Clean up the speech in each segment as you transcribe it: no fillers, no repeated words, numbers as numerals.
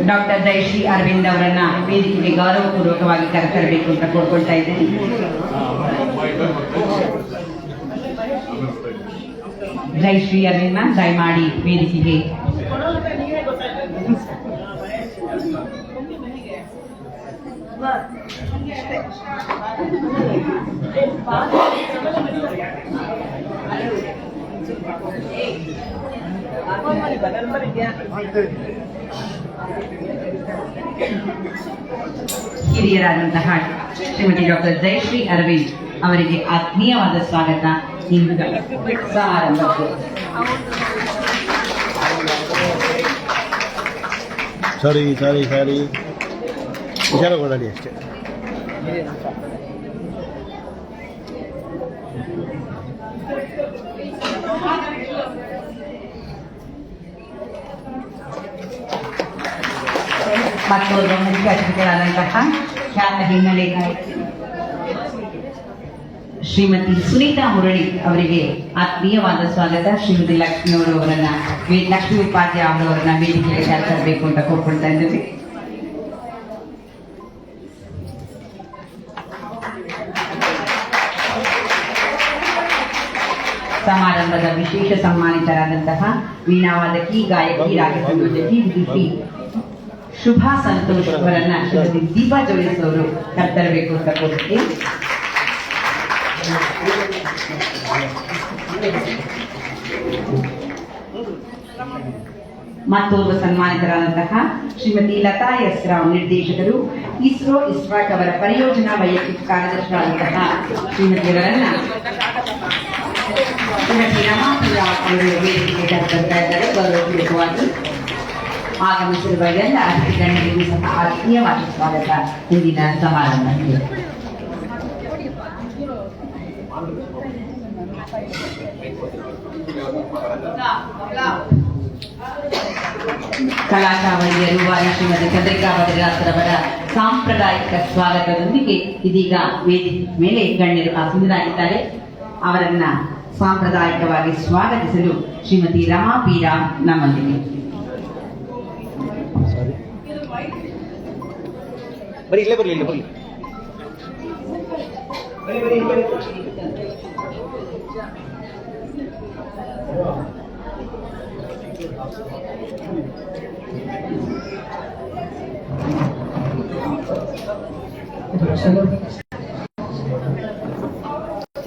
Doctor Jayashree Arvind ಅವರನ್ನ ವೇದಿಕೆಗೆ ಗೌರವಪೂರ್ವಕವಾಗಿ ಕರೆತರಬೇಕು ಅಂತ ಕೋರ್ಕೊಳ್ತಾ ಇದ್ದೇನೆ. ಜಯಶ್ರೀ ಅರವಿಂದ್ನ ದಯಮಾಡಿ ವೇದಿಕೆಗೆ ಹಿರಿಯರಾದಂತಹ ಶ್ರೀಮತಿ ಡಾಕ್ಟರ್ ಜಯಶ್ರೀ ಅರವಿಂದ್ ಅವರಿಗೆ ಆತ್ಮೀಯವಾದ ಸ್ವಾಗತ. ಹಿಂದೂಗಳ ಸಮಾರಂಭಕ್ಕೆ ಸಾರಿ ವಿಚಾರ ಕೊಡಲಿ ಅಷ್ಟೇ. ಮತ್ತೋರ್ವ ಮುಖ್ಯ ಅತಿಥಿಗಳಾದಂತಹ ಖ್ಯಾತ ಹಿನ್ನೆಲೆ ಗಾಯಕಿ ಶ್ರೀಮತಿ ಸುನೀತಾ ಮುರಳಿ ಅವರಿಗೆ ಆತ್ಮೀಯವಾದ ಸ್ವಾಗತ. ಶ್ರೀಮತಿ ಲಕ್ಷ್ಮಿ ಲಕ್ಷ್ಮೀ ಉಪಾಧ್ಯಾಯ ಅವರವರನ್ನ ವೇದಿಕೆಗೆ ಕರೆತರಬೇಕು ಅಂತ ಕೋರ್ಕೊಳ್ತಾ ಇದ್ದೇವೆ. ಸಮಾರಂಭದ ವಿಶೇಷ ಸನ್ಮಾನಿತರಾದಂತಹ ವೀಣಾವಾದಕಿ, ಗಾಯಕಿ, ರಾಗಸಂಯೋಜಕಿ ವಿದುಷಿ ಶುಭಾ ಸಂತೋಷ್ ಅವರನ್ನ ಶ್ರೀಮತಿ ದೀಪಾ ಜೋಯಿಸ್ ಅವರು ಕರೆತರಬೇಕು ಅಂತ ಕೋರ್ತೀವಿ. ಮತ್ತೋರ್ವ ಸನ್ಮಾನಿತರಾದಂತಹ ಶ್ರೀಮತಿ ಲತಾ ಎಸ್ ರಾವ್, ನಿರ್ದೇಶಕರು, ಇಸ್ರೋ ಇಸ್ರಾಟ್ ಅವರ ಪರಿಯೋಜನಾ ವೈಯಕ್ತಿಕ ಕಾರ್ಯದರ್ಶಿಯಾದಂತಹ ಶ್ರೀಮತಿಯವರನ್ನ ಶ್ರೀಮತಿ ರಮಾಪ್ರಿಯಾ ಅವರು ವೇದಿಕೆಗೆ ಕರೆತರ್ತಾ ಇದ್ದಾರೆ. ಗೌರವಪೂರ್ವಕವಾಗಿ ಆಗಮಿಸಿರುವ ಎಲ್ಲ ಅತಿಥಿ ಗಣ್ಯರಿಗೂ ಸಹ ಆತ್ಮೀಯವಾದ ಸ್ವಾಗತ ಇಂದಿನ ಸಮಾರಂಭಕ್ಕೆ. ಕಲಾಕಾವಳಿಯರು ಶ್ರೀಮತಿ ಚಂದ್ರಿಕಾ ಬದ್ರಿದಾಸರವರ ಸಾಂಪ್ರದಾಯಿಕ ಸ್ವಾಗತದೊಂದಿಗೆ ಇದೀಗ ವೇದಿಕೆ ಮೇಲೆ ಗಣ್ಯರು ಆಸೀನರಾಗಿದ್ದಾರೆ. ಅವರನ್ನ ಸಾಂಪ್ರದಾಯಿಕವಾಗಿ ಸ್ವಾಗತಿಸಲು ಶ್ರೀಮತಿ ರಮಾ ಪೀರಾಮ್ ನಮ್ಮೊಂದಿಗೆ.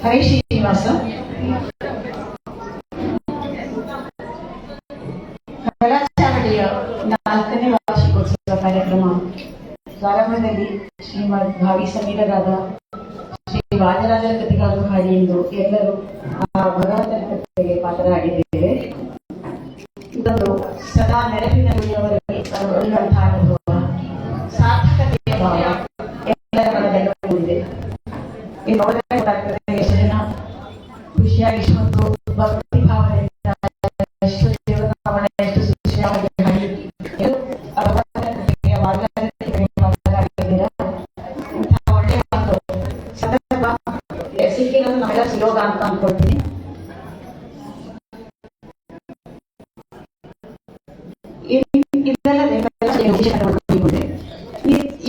ಹರಿ ಶ್ರೀನಿವಾಸ ಕಲಾಚಾವಳಿಯ 4ನೇ ವಾರ್ಷಿಕೋತ್ಸವ ಕಾರ್ಯಕ್ರಮ ಪ್ರಾರಂಭದಲ್ಲಿ ಶ್ರೀಮದ್ ಭಾವಿ ಸಮೀರರಾದ ಶ್ರೀ ವಾದರಾಜರ ಕಥೆಗಳನ್ನು ಹಾಡಿ ಎಂದು ಎಲ್ಲರೂ ಆ ಭಗವಂತನ ಕಥೆಗೆ ಪಾತ್ರರಾಗಿದ್ದೇವೆ. ಇದೊಂದು ಸದಾ ನೆನಪಿನಲ್ಲಿಯವರಿಗೆ ಇರುವಂತಹ ಅನುಭವ, ಸಾರ್ಥಕತೆಯ ಭಾವ ಎಲ್ಲರ ಮನದಲ್ಲೂ ಮೂಡಿದೆ. ಈ ನೋಡಿದರೆ ಗೊತ್ತಾಗ್ತದೆ ಎಷ್ಟು ಜನ ಖುಷಿಯಾಗಿ ಮತ್ತು ಭಕ್ತಿ ಭಾವನೆಯಿಂದ ಎಷ್ಟು ದೇವನಾಮನೆ ಎಷ್ಟು ಸುಖಿಯಾಗಿ ಸಿಕ್ಕಿರೋದು ನಮ್ಮೆಲ್ಲ ಸುಲೋಗ ಅಂತ ಅನ್ಕೊಳ್ತೀನಿ.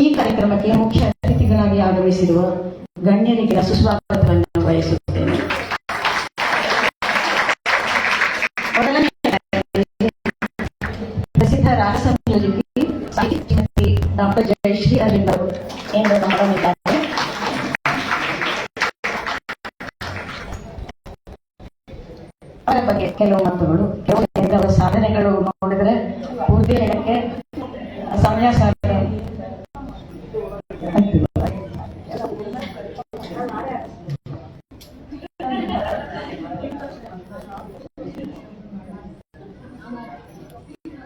ಈ ಕಾರ್ಯಕ್ರಮಕ್ಕೆ ಮುಖ್ಯ ಅತಿಥಿಗಳಾಗಿ ಆಗಮಿಸಿರುವ ಗಣ್ಯರಿಗೆ ಸುಸ್ವಾಗತವನ್ನು ಬಯಸುತ್ತೇನೆ. ಪ್ರಸಿದ್ಧ ರಾಗ ಸಂಯೋಜಕಿ ಶ್ರೀಮತಿ ಡಾಕ್ಟರ್ ಜಯಶ್ರೀ ಅರವಿಂದ್ ಅವರು ಎಂದು ನಮ್ಮೊಂದಿದ್ದಾರೆ. ಅವರ ಬಗ್ಗೆ ಕೆಲವು ಮಾತುಗಳು, ಕೆಲವು ಸಾಧನೆಗಳು ನೋಡಿದರೆ ಪೂರ್ತಿ ಹೇಳಕ್ಕೆ ಸಮಯ ಸಾಧ್ಯ.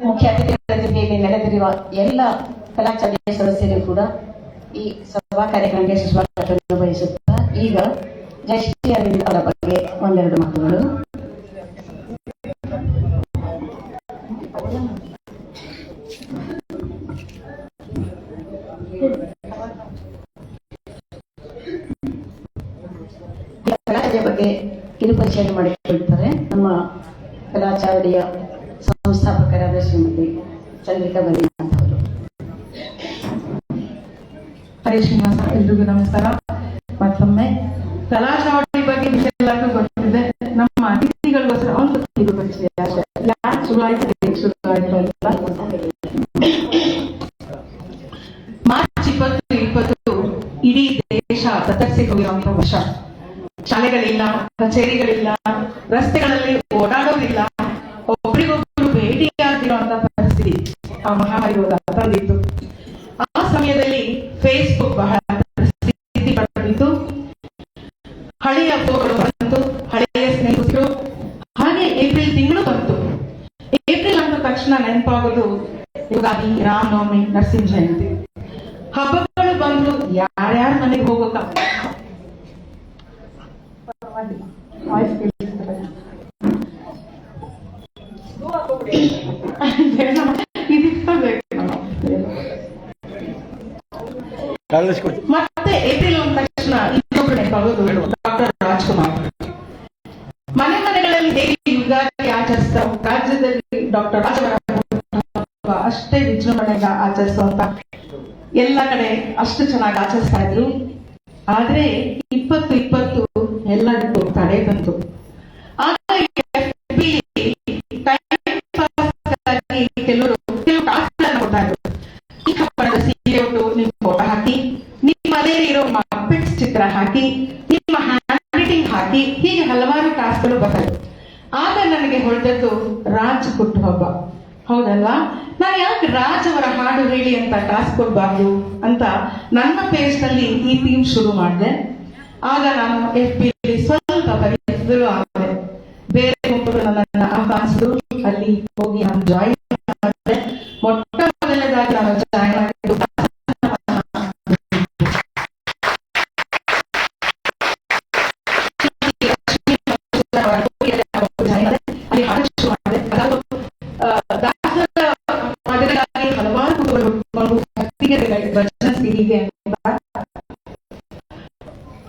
ಮುಖ್ಯ ಅತಿಥಿಗಳ ಜೊತೆಯಲ್ಲಿ ನೆಲೆದಿರುವ ಎಲ್ಲ ಕಲಾಚಾರ್ಯ ಸದಸ್ಯರು ಕೂಡ ಈ ಸಭಾ ಕಾರ್ಯಕ್ರಮಕ್ಕೆ ಸುಸ್ವಾಗತವನ್ನು ಬಯಸುತ್ತಾ ಈಗ ಜಯಶ್ರೀ ಅರವಿಂದ್ ಅವರ ಬಗ್ಗೆ ಒಂದೆರಡು ಮಾತುಗಳು. ಕಲಾಚಾರ್ಯ ಬಗ್ಗೆ ಕಿರುಪರಿಚಯ ಮಾಡಿಕೊಳ್ತಾರೆ ನಮ್ಮ ಕಲಾಚಾರ್ಯ ಸಂಸ್ಥಾಪಕರಾದ ಶ್ರೀಮತಿ ಚಂದ್ರಿಕಾ ಬದ್ರಿನಾಥ್ ಅವರು. ಹರೇ ಶ್ರೀನಿವಾಸ, ಎಲ್ರಿಗೂ ನಮಸ್ಕಾರ. ಮತ್ತೊಮ್ಮೆ ಕಲಾ ಚಾವಡಿ ಬಗ್ಗೆ ಎಲ್ಲರಿಗೂ ಗೊತ್ತಿದೆ. ನಮ್ಮ ಅತಿಥಿಗಳಿಗೋಸ್ಕರ ಒಂದು ಪರಿಚಯ ಯಾಕೆ ಶುರುವಾಯಿತು ಅಂತ. ಮಾರ್ಚ್ 2020 ಇಡೀ ದೇಶ ತತ್ತರಿಸಿ ಹೋಗಿರುವಂತಹ ವರ್ಷ. ಶಾಲೆಗಳಿಲ್ಲ, ಕಚೇರಿಗಳಿಲ್ಲ, ರಸ್ತೆಗಳಲ್ಲಿ ಓಡಾಡೋದಿಲ್ಲ, ಒಬ್ಬರಿಗೊಬ್ಬರು ಭೇಟಿಯಾಗಿರುವಂತಹ ಪರಿಸ್ಥಿತಿ ಆ ಮಹಾಮಾರಿ ತಂದಿತ್ತು. ಆ ಸಮಯದಲ್ಲಿ ಫೇಸ್ಬುಕ್ ಬಹಳ ಪ್ರಸಿದ್ಧಿ ಪಡೆದಿತ್ತು. ಹಳೆಯ ಫೋಟೋ ಬಂತು, ಹಳೆಯ ಸ್ನೇಹಿತರು. ಹಾಗೆ ಏಪ್ರಿಲ್ ತಿಂಗಳು ಬಂತು. ಏಪ್ರಿಲ್ ಅಂದ ತಕ್ಷಣ ನೆನಪಾಗೋದು ಯುಗಾದಿ, ರಾಮನವಮಿ, ನರಸಿಂಹ ಜಯಂತಿ. ಹಬ್ಬಗಳು ಬಂದ್ರು ಯಾರ್ಯಾರ ಮನೆಗೆ ಹೋಗೋಕ ಮತ್ತೆ ಏಪ್ರಿಲ್ ಅಂದ ತಕ್ಷಣ ಇನ್ನೊಬ್ರು ನೆನಪಾಗೋದು ಡಾಕ್ಟರ್ ರಾಜ್ಕುಮಾರ್. ಮನೆ ಮನೆಗಳಲ್ಲಿ ಹೇಗೆ ಯುಗಾದಿ ಆಚರಿಸ್ತಾರೆ, ರಾಜ್ಯದಲ್ಲಿ ಡಾಕ್ಟರ್ ರಾಜವರ ಅಷ್ಟೇ ವಿಜೃಂಭಣೆಯಿಂದ ಆಚರಿಸುವಂತ ಎಲ್ಲ ಕಡೆ ಅಷ್ಟು ಚೆನ್ನಾಗಿ ಆಚರಿಸ್ತಾ ಇದ್ರು. ಆದ್ರೆ 2020 ಎಲ್ಲರಿಗೂ ತಡೆ ಬಂತು. ಆಗ ಕೆಲವರು ಟಾಸ್ಕ್ಗಳನ್ನು ಕೊಡ್ತಾ ಇದ್ರು. ಈ ಹಬ್ಬದ ಸೀರೆ ಉಟ್ಟು ನಿಮ್ಮ ಫೋಟೋ ಹಾಕಿ, ನಿಮ್ಮ ಮನೆಯಲ್ಲಿ ಇರೋ ಪೆಟ್ಸ್ ಚಿತ್ರ ಹಾಕಿ, ನಿಮ್ಮ ಹ್ಯಾಂಡ್ ರೈಟಿಂಗ್ ಹಾಕಿ, ಹೀಗೆ ಹಲವಾರು ಟಾಸ್ಕ್ಗಳು ಬರ್ತಾರೆ. ಆಗ ನನಗೆ ಹೊಳೆದದ್ದು ರಾಜ್ ಹುಟ್ಟು ಹಬ್ಬ. ಹೌದಲ್ವಾ? ನಾನು ಯಾಕೆ ರಾಜ್ ಅವರ ಹಾಡು ಹೇಳಿ ಅಂತ ಟಾಸ್ಕ್ ಕೊಡ್ಬಾರ್ದು ಅಂತ ನನ್ನ ಪೇಜ್ ನಲ್ಲಿ ಈ ಥೀಮ್ ಶುರು ಮಾಡಿದೆ. ಆಗ ನಾನು FB ಸ್ವಲ್ಪ ಪರಿಚಯ ಆಗಿದೆ. ಬೇರೆ ಗುಂಪುಗಳು ನನ್ನನ್ನು ಆಹ್ವಾನಿಸಿದ್ರು. ಅಲ್ಲಿ ಹೋಗಿ ನಾನು ಜಾಯಿನ್ ಮಾಡಿದೆ. ಮೊಟ್ಟ ಮೊದಲನೇದಾಗಿ ನಾನು ಜಾಯಿನ್ ಮಾಡಿದ್ದು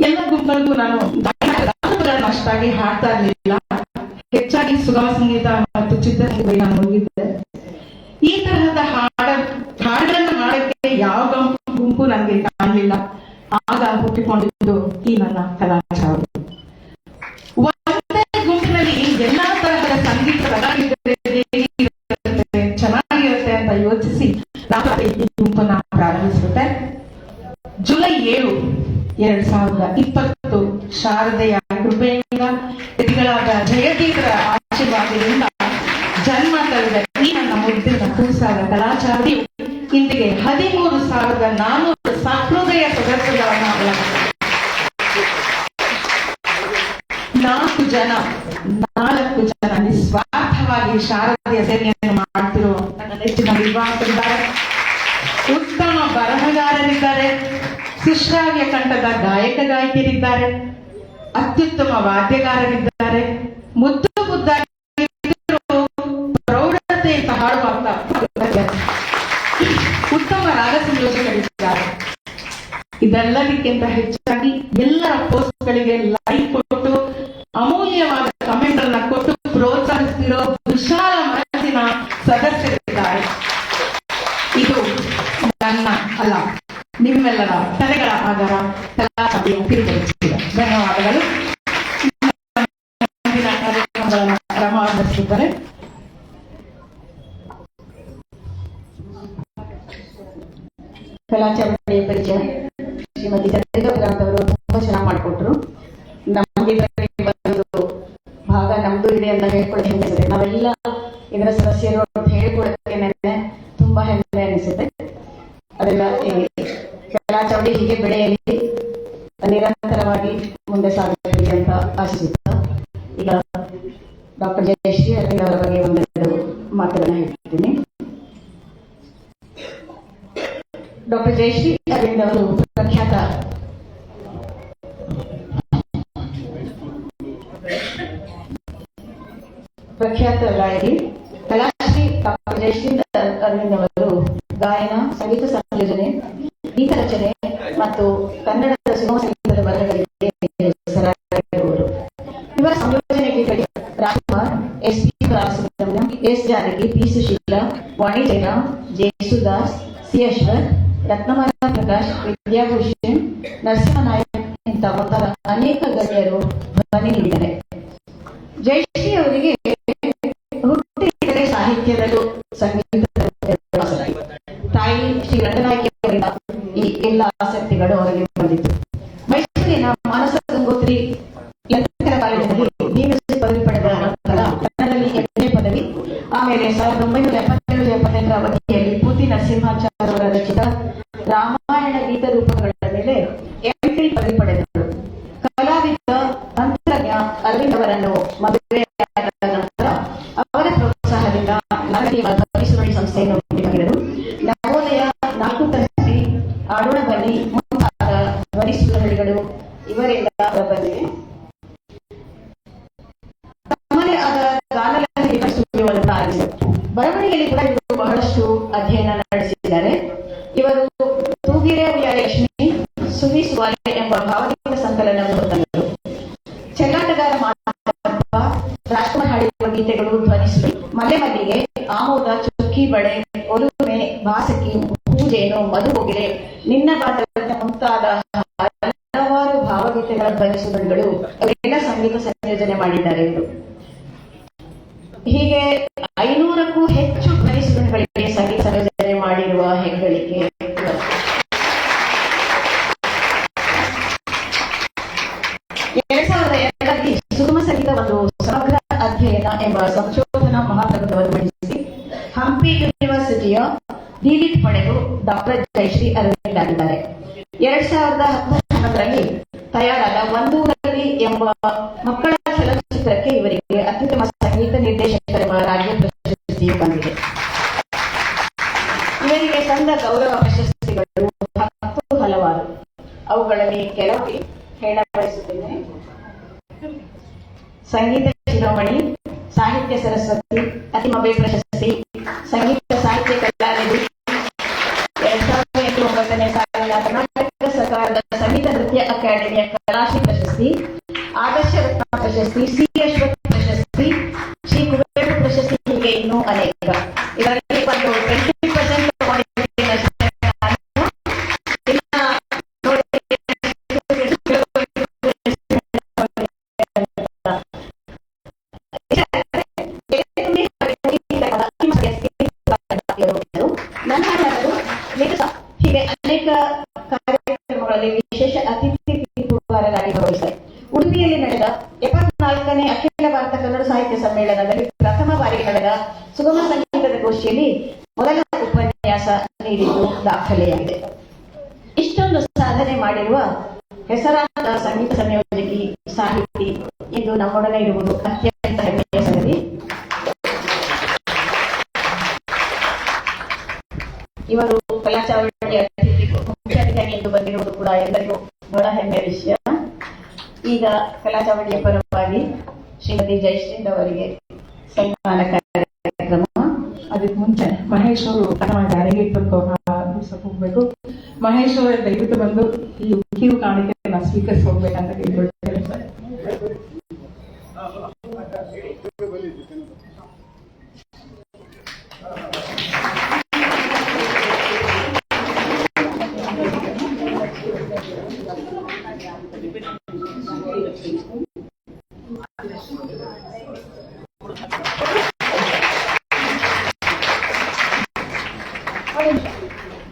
ಎಲ್ಲ ಗುಂಪುಗಳಿಗೂ ನಾನು ಅಷ್ಟಾಗಿ ಹಾಡ್ತಾ ಇರಲಿಲ್ಲ. ಹೆಚ್ಚಾಗಿ ಸುಗಮ ಸಂಗೀತ ಮತ್ತು ಚಿತ್ರರಂಗದಲ್ಲಿ ನಾನು ಹೋಗಿದ್ದೆ. ಈ ತರಹದ ಹಾಡುಗಳನ್ನು ಹಾಡಕ್ಕೆ ಯಾವ ಗುಂಪು ನನಗೆ ಕಾಣಲಿಲ್ಲ. ಆಗ ಹುಟ್ಟಿಕೊಂಡಿದ್ದು ಈ ನನ್ನ ಕಲಾ ಚಾವಡಿ. ಒಂದೇ ಗುಂಪಿನಲ್ಲಿ ಎಲ್ಲಾ ತರಹದ ಸಂಗೀತ ಚೆನ್ನಾಗಿರುತ್ತೆ ಅಂತ ಯೋಚಿಸಿ ಈ ಗುಂಪನ್ನ ಪ್ರಾರಂಭಿಸುತ್ತೆ. ಜುಲೈ 7, 2020 ಶಾರದೆಯ ಕೃಪೆಯಿಂದ ಯತಿಗಳಾದ ಜಯತೀರ್ಥರ ಆಶೀರ್ವಾದದಿಂದ ಜನ್ಮ ತಳೆದ ಈ ನನ್ನ ಮುದ್ದಿನ ಕೂಸಾದ ಕಲಾ ಚಾವಡಿ ಇಂದಿಗೆ 13,400 ಸಹೃದಯ ಸದಸ್ಯರನ್ನ ಒಳಗೊಂಡಿದೆ. 4 ಜನ ನಿಸ್ವಾರ್ಥವಾಗಿ ಶಾರದೆಯ ಸೇವೆಯನ್ನು ಮಾಡ್ತಿರೋ ನನ್ನ ನೆಚ್ಚಿನ ವಿದ್ವಾಂಸರಿದ್ದಾರೆ, ಉತ್ತಮ ಬರಹಗಾರರಿದ್ದಾರೆ, ಸುಶ್ರಾವ್ಯ ಕಂಠದ ಗಾಯಕ ಗಾಯಕಿಯರಿದ್ದಾರೆ, ಅತ್ಯುತ್ತಮ ವಾದ್ಯಗಾರರಿದ್ದಾರೆ, ಮುದ್ದು ಮುದ್ದಾಗಿ ಪ್ರೌಢತೆಯಿಂದ ಹಾಡುವಂತ ಉತ್ತಮ ರಾಗ ಸಂಯೋಜಕರಿದ್ದಾರೆ. ಇದೆಲ್ಲದಕ್ಕಿಂತ ಹೆಚ್ಚಾಗಿ ಎಲ್ಲರ ಪೋಸ್ಟ್ಗಳಿಗೆ ಲೈಕ್ ಕೊಟ್ಟು ಅಮೂಲ್ಯವಾದ ಕಮೆಂಟ್ ಅನ್ನ ಕೊಟ್ಟು ಪ್ರೋತ್ಸಾಹಿಸುತ್ತಿರೋ ವಿಶಾಲ ಮನಸ್ಸಿನ ಸದಸ್ಯರಿದ್ದಾರೆ. ಇದು ನನ್ನ ಅಲ್ಲ, ನಿಮ್ಮೆಲ್ಲರ ತಲೆಗಳ ಆಧಾರ ಕಲಾ ಸಭೆಯ ಕಿರುಪರಿಚಿದೆ. ಧನ್ಯವಾದಗಳು. ಮುಂದಿನ ಕಾರ್ಯಕ್ರಮಗಳನ್ನು ಆರಂಭಿಸುತ್ತಾರೆ. ಕಲಾ ಚಾವಡಿಯ ಪರಿಚಯ ಶ್ರೀಮತಿ ಅವರು ತುಂಬಾ ಚೆನ್ನಾಗಿ ಮಾಡಿಕೊಟ್ರು. ನಮಗೆ ಒಂದು ಭಾಗ ನಮ್ದು ಇದೆ ಅಂತ ಹೇಳ್ಕೊಳ್ಳೋಕೆ ಹೆಮ್ಮೆ. ನಾವೆಲ್ಲ ಇದರ ಸದಸ್ಯರು ಅಂತ ಹೇಳ್ಕೊಳ್ಳೋಕೆ ತುಂಬಾ ಹೆಮ್ಮೆ ಅನಿಸುತ್ತೆ. ಅದೆಲ್ಲ ಕಲಾ ಚಾವಡಿ ಹೀಗೆ ಬೆಳೆಯಲಿ, ನಿರಂತರವಾಗಿ ಮುಂದೆ ಸಾಗಲಿ ಅಂತ ಆಶಿಸುತ್ತಾ ಈಗ ಡಾಕ್ಟರ್ ಜಯಶ್ರೀ ಅರವಿಂದ್ ಅವರ ಬಗ್ಗೆ ಒಂದೆರಡು ಮಾತುಗಳನ್ನ ಹೇಳ್ತೀನಿ. ಡಾಕ್ಟರ್ ಜಯಶ್ರೀ ಅರವಿಂದ್ ಅವರು ಪ್ರಖ್ಯಾತ ಗಾಯಕಿ. ಕಲಾಶ್ರೀ ಡಾಕ್ಟರ್ ಜಯಶ್ರೀ ಅರವಿಂದ್ ಅವರು ಗಾಯನ, ಸಂಗೀತ ಸಂಯೋಜನೆ, ಗೀತ ರಚನೆ ಮತ್ತು ಕನ್ನಡದ ಸುಗಮ ಸಂಗೀತದ ಬರಹಗಳಿಗೆ ಹೆಸರಾಗಿರುವರು. ಇವರ ಸಂಯೋಜನೆ ಗೀತೆಗಳಿಗೆ Rajkumar, SP Balasubrahmanyam, S Janaki, P Sushila, ವಾಣಿ ಜೈನ, ಜೇಸುದಾಸ್, C ಅಶ್ವಥ್, ರತ್ನಮಾಲಾ ಪ್ರಕಾಶ್, ವಿದ್ಯಾಭೂಷಣ್, ನರಸಿಂಹ ನಾಯಕ್ ಇಂಥ ಮೊದಲ ಅನೇಕ ಗಣ್ಯರು ಧ್ವನಿ ನೀಡಿದ್ದಾರೆ. ಜಯಶ್ರೀ ಅವರಿಗೆ ಹುಟ್ಟಿದರೆ ಸಾಹಿತ್ಯದಲ್ಲೂ ಸಂಗೀತದಲ್ಲೂ ತಾಯಿ ಶ್ರೀ ರಂಗನಾಯಕಿ ಅವರಿಂದ ಈ ಎಲ್ಲ ಆಸಕ್ತಿಗಳು ಅವರಿಗೆ ಬಂದಿತ್ತು. ಮೈಸೂರಿನ ಮಾನಸ ಗಂಗೋತ್ರಿ ಲಲಿತರ ಕಾಲೇಜಿನಲ್ಲಿ ಮ್ಯೂಸಿಕ್ ಪದವಿ ಪಡೆದ ನಂತರ ಕನ್ನಡದಲ್ಲಿ MA ಪದವಿ, ಆಮೇಲೆ 1977-78 ಅವಧಿಯಲ್ಲಿ ಪೂತಿ ನರಸಿಂಹಾಚಾರ್ಯ ಅವರ ರಚಿತ ರಾಮಾಯಣ ಗೀತ ರೂಪಗಳ ಮೇಲೆ MPhil ಪದವಿ ಪಡೆದರು. ಕಲಾವಿದ ತಂತ್ರಜ್ಞ ಅರವಿಂದ್ ಅವರನ್ನು ಮದುವೆಯಾದ ನಂತರ ಅವರ ಪ್ರೋತ್ಸಾಹದಿಂದ ನಾಟಕೀಯ ಧ್ವನಿಸುರುಳಿ ಸಂಸ್ಥೆಯನ್ನು ಹುಟ್ಟುಹಾಕಿದರು. ನವೋದಯ, ನಾಲ್ಕು ತಹಸಿ, ಆಡೋಣ ಬನ್ನಿ ಮುಂತಾದ ಧ್ವನಿಸುರುಳಿಗಳು ಇವರಿಂದ ಬಂದಿವೆ. ತಮ್ಮದೇ ಆದ ಗಾನಲಹರಿ ಸ್ಟುಡಿಯೋವನ್ನು ಪ್ರಾರಂಭಿಸಿದರು. ಬರವಣಿಗೆಯಲ್ಲಿ ಕೂಡ ಇವರು ಬಹಳಷ್ಟು ಅಧ್ಯಯನ ನಡೆಸಿದ್ದಾರೆ. ಇವರು ತೂಗಿರೆ ಉಯ್ಯಾಲಕ್ಷ್ಮಿ, ಸುವಿ ಸುವಾಲೆ ಎಂಬ ಭಾವಗೀತ ಸಂಕಲನವನ್ನು ತಂದರು. ಚೆಲ್ಲಾಟಗಾರ ಮಾತಪ್ಪ, ರಾಜ್ಕುಮಾರ್ ಹಾಡಿರುವ ಗೀತೆಗಳು ಧ್ವನಿಸುರುಳಿ, ಮಲೆ ಮಲ್ಲಿಗೆ, ಆಮೋದ, ಚುಕ್ಕಿ ಬಳೆ, ಒಲುಮೆ, ಬಾಸಕಿ, ಪೂಜೇನು, ಮಧುಕೋಗಿಲೆ, ನಿನ್ನ ಬಾದರತ್ನ ಮುಂತಾದ ಹಲವಾರು ಭಾವಗೀತೆಗಳ ಧ್ವನಿಸುರುಳಿಗಳು ಅವರೆಲ್ಲ ಸಂಗೀತ ಸಂಯೋಜನೆ ಮಾಡಿದ್ದಾರೆ ಎಂದು. ಹೀಗೆ 500ಕ್ಕೂ ಹೆಚ್ಚು ಧ್ವನಿಸುರುಳಿಗಳಿಗೆ ಸಂಗೀತ ಸಂಯೋಜನೆ ಮಾಡಿರುವ ಹೆಗ್ಗಳಿಕೆ. 2002ರಲ್ಲಿ ಸುಗಮ ಸಂಗೀತ ಒಂದು ಸಮಗ್ರ ಅಧ್ಯಯನ ಎಂಬ ಸಂಶೋಧನಾ ಮಹಾಪ್ರಬಂಧವನ್ನು ಮಂಡಿಸಿ ಹಂಪಿ ಯೂನಿವರ್ಸಿಟಿಯ ಡಿಲಿಟ್ ಪಡೆದು ಡಾಕ್ಟರ್ ಜಯಶ್ರೀ ಅರವಿಂದ್ ಆಗಿದ್ದಾರೆ. 2019ರಲ್ಲಿ ತಯಾರಾದ ಒಂದೂರಲ್ಲಿ ಎಂಬ ಮಕ್ಕಳ ಚಲನಚಿತ್ರಕ್ಕೆ ಇವರಿಗೆ ಅತ್ಯುತ್ತಮ ಸಂಗೀತ ನಿರ್ದೇಶಕರೆಂಬ ರಾಜ್ಯ ಪ್ರಶಸ್ತಿಯು ಬಂದಿದೆ. ಇವರಿಗೆ ಸಂದ ಗೌರವ ಪ್ರಶಸ್ತಿಗಳು 10 ಹಲವಾರು. ಅವುಗಳಲ್ಲಿ ಕೆಲವು ಹೇಳ ಬಯಸುತ್ತೇನೆ. ಸಂಗೀತ ಶಿರೋಮಣಿ, ಸಾಹಿತ್ಯ ಸರಸ್ವತಿ, ಅತಿಮಬೆ ಪ್ರಶಸ್ತಿ, ಸಂಗೀತ ಸಾಹಿತ್ಯ ಕಲಾನಿಧಿ, 2008-9ನೇ ಸಾಲಿನ ಕರ್ನಾಟಕ ಸರ್ಕಾರದ ಸಂಗೀತ ನೃತ್ಯ ಅಕಾಡೆಮಿಯ ಕಲಾಶ್ರೀ ಪ್ರಶಸ್ತಿ, ಆದರ್ಶ ರತ್ನ ಪ್ರಶಸ್ತಿ, ಸಿ ಅಶ್ವಥ್ ಪ್ರಶಸ್ತಿ, ಶ್ರೀ ಕುಬೇರ ಪ್ರಶಸ್ತಿ, ಹೀಗೆ ಇನ್ನೂ ಅನೇಕ. ಇದರಲ್ಲಿ ಒಂದು 20% ಹೀಗೆ ಅನೇಕ ಕಾರ್ಯಕ್ರಮಗಳಲ್ಲಿ ವಿಶೇಷ ಅತಿಥಿ ತೀರ್ಪುಗಾರರಾಗಿ ಭಾಗವಹಿಸಿದ್ದಾರೆ. ಉಡುಪಿಯಲ್ಲಿ ನಡೆದ 74ನೇ ಅಖಿಲ ಭಾರತ ಕನ್ನಡ ಸಾಹಿತ್ಯ ಸಮ್ಮೇಳನದಲ್ಲಿ ಪ್ರಥಮ ಬಾರಿಗೆ ನಡೆದ ಸುಗಮ ಸಂಗೀತದ ಗೋಷ್ಠಿಯಲ್ಲಿ ಮೊದಲ ಉಪನ್ಯಾಸ ನೀಡಿದ್ದು ದಾಖಲೆಯಾಗಿದೆ. ಇಷ್ಟೊಂದು ಸಾಧನೆ ಮಾಡಿರುವ ಹೆಸರಾದ ಸಂಗೀತ ಸಂಯೋಜಕಿ, ಸಾಹಿತಿ ಇಂದು ನಮ್ಮೊಡನೆ ಇರುವುದು ಅತ್ಯಂತ ಹೆಮ್ಮೆಯ ಸಂಗತಿ. ಇವರು ಕಲಾಚಾವಡಿ ಅತಿಥಿ ಮುಖ್ಯ ಅತಿಥಿಯಾಗಿ ಎಂದು ಬಂದಿರುವುದು ಕೂಡ ಎಲ್ಲರಿಗೂ ಬಹಳ ಹೆಮ್ಮೆಯ ವಿಷಯ. ಈಗ ಕಲಾಚಾವಡಿಯ ಪರವಾಗಿ ಶ್ರೀಮತಿ ಜಯಶ್ರೀ ಅವರಿಗೆ ಸನ್ಮಾನ ಕಾರ್ಯಕ್ರಮ. ಅದಕ್ಕೆ ಮುಂಚೆ ಮಹೇಶ್ ಅವರು ನಮ್ಮ ಜಾರಿಗೆ ಇಟ್ಕೊಂಡು ಹೋಗ್ಬೇಕು. ಮಹೇಶ್ ಅವರ ದಯವಿಟ್ಟು ಬಂದು ಈ ಕಿರು ಕಾಣಿಕೆಯನ್ನು ಸ್ವೀಕರಿಸಿ ಹೋಗ್ಬೇಕಂತ ಕೇಳ್ಕೊಳ್ತೇನೆ.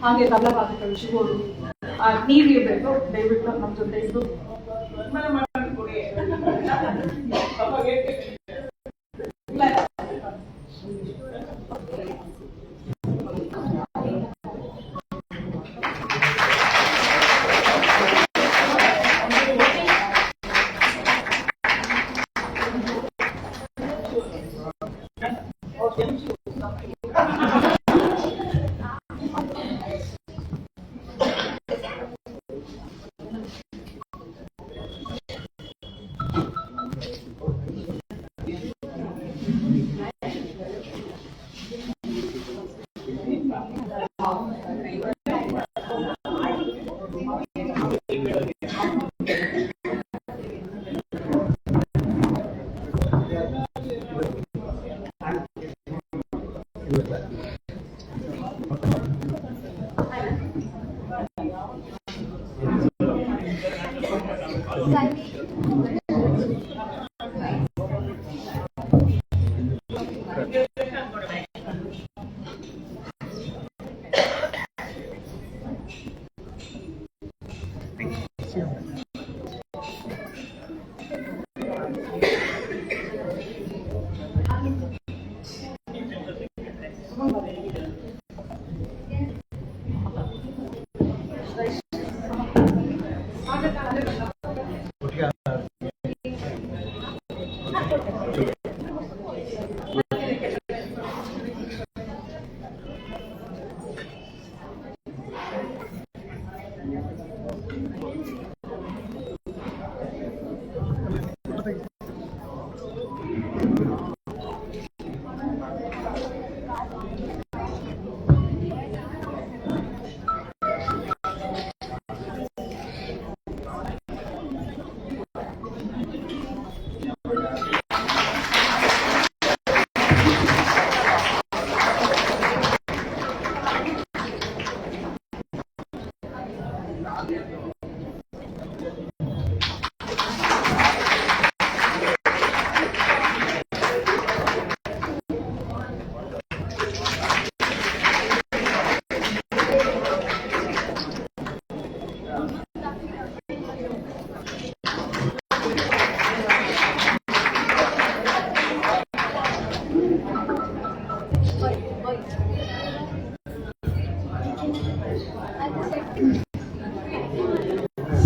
ಹಾಗೆ ತಬಲವಾದಕರು ಶಿವರು ನೀವಿರಬೇಕು. ದಯವಿಟ್ಟು ನಮ್ಮ ಜೊತೆ ಇದ್ದು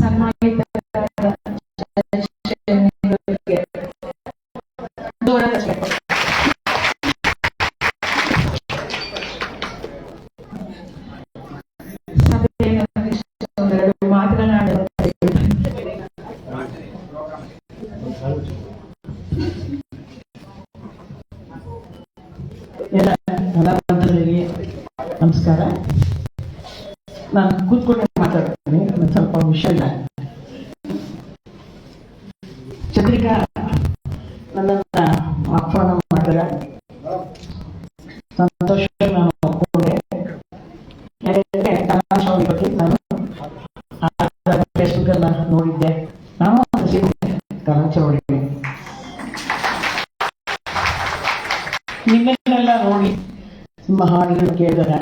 ಸನ್ಮಾನಿತ ದೂರದ ಸಭೆಯನ್ನು ಮಾತನಾಡುತ್ತಾರೆ. ಎಲ್ಲ ಕಲಾವಂತರಿಗೆ ನಮಸ್ಕಾರ. ನಾನು ಕೂತ್ಕೊಂಡೆ ಮಾತಾಡ್ತೀನಿ, ಸ್ವಲ್ಪ ವಿಷಯ ಇಲ್ಲ. ಚಂದ್ರಿಕಾ ನನ್ನನ್ನ ಆಹ್ವಾನ ಮಾಡಿದ್ರೆ ಸಂತೋಷ ನಾನು ಒಪ್ಪಿಕೊಂಡೆ. ಯಾಕಂದ್ರೆ ಕಲಾಶಾಲಿ ಬಗ್ಗೆ ನಾನು ಫೇಸ್ಬುಕ್ ಎಲ್ಲ ನೋಡಿದ್ದೆ. ನಾವು ಕಲಾಚೌಡಿ ನಿಮ್ಮನ್ನೆಲ್ಲ ನೋಡಿ ನಿಮ್ಮ ಹಾಡುಗಳು ಕೇಳಿದರೆ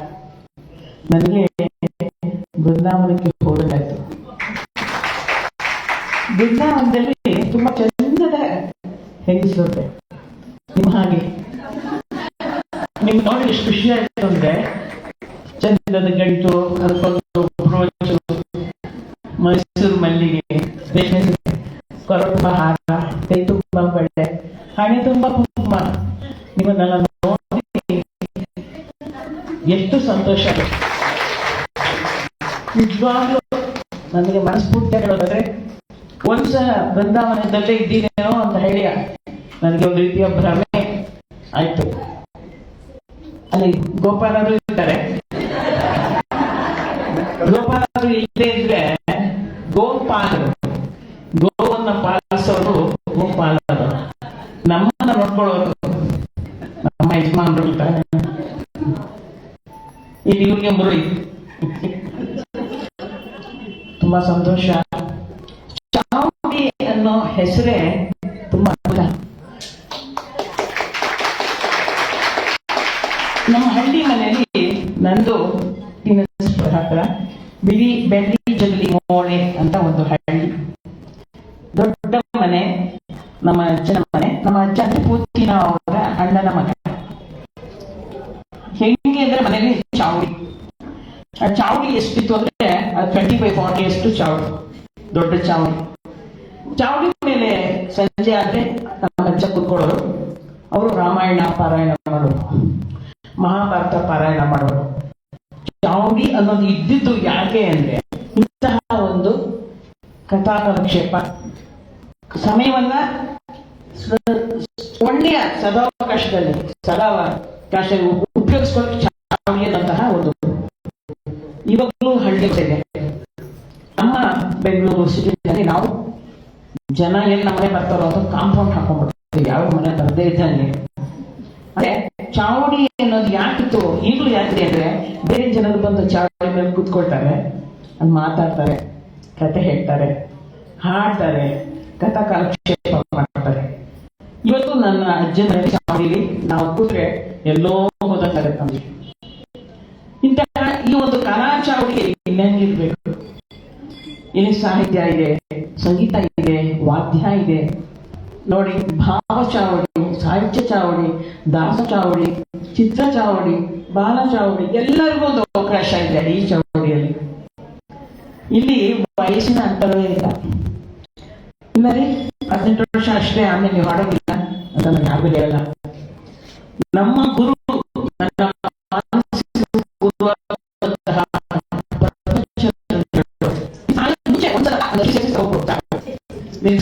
ನನಗೆ ಬೃಂದಾವನಕ್ಕೆ ಹೋಗಲಾಯಿತು. ಬೃಂದಾವನದಲ್ಲಿ ತುಂಬಾ ಚಂದದ ಹೆಂಗಸರು ನಿಮ್ಮ ಹಾಗೆ. ನಿಮ್ಗೆ ನೋಡಿ ಎಷ್ಟು ಖುಷಿ ಆಯ್ತು ಅಂದ್ರೆ ಚಂದದ ಗಂಟು, ಅದಕ್ಕೊಂದು ಬ್ರೋಚು, ಮೈಸೂರು ಮಲ್ಲಿಗೆ, ರೇಷ್ಮೆ ಕೊರಟುಂಬ ಹಾರ, ಕೈ ತುಂಬ ಬಳೆ, ಹಣೆ ತುಂಬ ಕುಂಕುಮ. ನಿಮ್ಮನ್ನೆಲ್ಲ ನೋಡಿ ಎಷ್ಟು ಸಂತೋಷ. ನಿಜವಾಗ್ಲೂ ನನಗೆ ಮನಸ್ಫೂರ್ತಿ ಹೇಳೋದಾದ್ರೆ ಒಂದ್ಸಲ ಬೃಂದಾವನದಲ್ಲೇ ಇದ್ದೀನೇನೋ ಅಂತ ಹೇಳಿ ನನಗೆ ಒಂದು ರೀತಿಯ ಭ್ರಮೆ ಆಯ್ತು. ಅಲ್ಲಿ ಗೋಪಾಲರು ಇರ್ತಾರೆ. ಗೋಪಾಲರು ಇಲ್ಲದೆ ಇದ್ರೆ ಗೋಪಾಲರು, ಗೋವನ್ನ ಪಾಲಿಸೋರು ಗೋಪಾಲರು, ನಮ್ಮನ್ನ ನೋಡ್ಕೊಳ್ಳೋರು ನಮ್ಮ ಯಜಮಾನರು ಇರ್ತಾರೆ. ಇಲ್ಲಿ ಇವ್ರಿಗೆ ಮುರುಳಿ. ತುಂಬಾ ಸಂತೋಷ. ಚಾವುಡಿ ಅನ್ನೋ ಹೆಸರೇ ತುಂಬಾ ಅದ್ಭುತ. ನಮ್ಮ ಹಳ್ಳಿ ಮನೆಯಲ್ಲಿ ನಂದು ಹತ್ರ ಬಿಳಿ ಬೆಳ್ಳಿ ಜಲ್ಲಿ ಮೋಳೆ ಅಂತ ಒಂದು ಹಳ್ಳಿ. ದೊಡ್ಡ ಮನೆ, ನಮ್ಮ ಅಜ್ಜನ ಮನೆ. ನಮ್ಮ ಅಜ್ಜ ಅಂದ್ರೆ ಪೂತಿನ ಅವರ ಅಣ್ಣನ ಮಗ. ಹೆಂಗೆ ಅಂದ್ರೆ ಮನೆಯಲ್ಲಿ ಚಾವಡಿ. ಆ ಚಾವಡಿ ಎಷ್ಟಿತ್ತು ಅಂದ್ರೆ 20x40 ಅಷ್ಟು ಚಾವಡಿ, ದೊಡ್ಡ ಚಾವಡಿ. ಚಾವಡಿ ಮೇಲೆ ಸಂಜೆ ಆದ್ರೆ ನಮ್ಮ ಅಜ್ಜ ಕೂತ್ಕೊಳ್ಳೋರು. ಅವರು ರಾಮಾಯಣ ಪಾರಾಯಣ ಮಾಡೋರು, ಮಹಾಭಾರತ ಪಾರಾಯಣ ಮಾಡೋರು. ಚಾವಡಿ ಅನ್ನೋದು ಇದ್ದಿದ್ದು ಯಾಕೆ ಅಂದ್ರೆ ಇಂತಹ ಒಂದು ಕಥಾಕಾಲಕ್ಷೇಪ ಸಮಯವನ್ನ ಒಳ್ಳೆಯ ಸದಾವಕಾಶದಲ್ಲಿ ಉಪಯೋಗಿಸ್ಕೊಂಡು ಚಾವಡಿ ಅನ್ನಂತಹ ಒಂದು ಇವಾಗಲೂ ಹಳ್ಳಿ ಇದೆ. ನಮ್ಮ ಬೆಂಗಳೂರು ಸಿಟಿನಲ್ಲಿ ನಾವು ಜನ ಎಲ್ಲಿ ನಮ್ಮ ಮನೆ ಬರ್ತಾರೋ ಅದು ಕಾಂಪೌಂಡ್ ಹಾಕೊಂಡ್ಬಿಡ್ತೀವಿ, ಯಾವ ಮನೆ ಬರದೇ ಇದ್ದಂಗೆ. ಅದೇ ಚಾವಡಿ ಅನ್ನೋದು ಯಾಕಿತ್ತು, ಈಗಲೂ ಯಾಕಿದೆ ಅಂದ್ರೆ ಬೇರೆ ಜನರು ಬಂದು ಚಾವಡಿ ಮೇಲೆ ಕೂತ್ಕೊಳ್ತಾರೆ, ಅಲ್ಲಿ ಮಾತಾಡ್ತಾರೆ, ಕತೆ ಹೇಳ್ತಾರೆ, ಹಾಡ್ತಾರೆ, ಕಥಾ ಕಾಲಕ್ಷೇಪ ಮಾಡ್ತಾರೆ. ಇವತ್ತು ನನ್ನ ಅಜ್ಜನ ಮನೆ ಚಾವಡಿಲಿ ನಾವು ಕೂತ್ರೆ ಎಲ್ಲೋ ಹೋದಾರೆ ನಮಗೆ. ಇಂತಹ ಈ ಒಂದು ಕಲಾ ಚಾವಡಿ ಇನ್ನೇನಿರ್ಬೇಕು. ಇಲ್ಲಿ ಸಾಹಿತ್ಯ ಇದೆ, ಸಂಗೀತ ಇದೆ, ವಾದ್ಯ ಇದೆ. ನೋಡಿ, ಭಾವ ಚಾವಡಿ, ಸಾಹಿತ್ಯ ಚಾವಡಿ, ದಾಸ ಚಾವಡಿ, ಚಿತ್ರ ಚಾವಡಿ, ಬಾಲ ಚಾವಡಿ, ಎಲ್ಲರಿಗೂ ಒಂದು ಅವಕಾಶ ಇದೆ ಈ ಚಾವಡಿಯಲ್ಲಿ. ಇಲ್ಲಿ ವಯಸ್ಸಿನ ಅಂತರವೇ ಇಲ್ಲ. ಇಲ್ಲ ರೀ 18 ವರ್ಷ ಅಷ್ಟೇ, ಆಮೇಲೆ ನೀವು ಆಡೋದಿಲ್ಲ ಅಂತ ನನಗೆ ಯಾರಿಗೂ ಹೇಳಲ್ಲ. ನಮ್ಮ ಗುರು, ನನ್ನ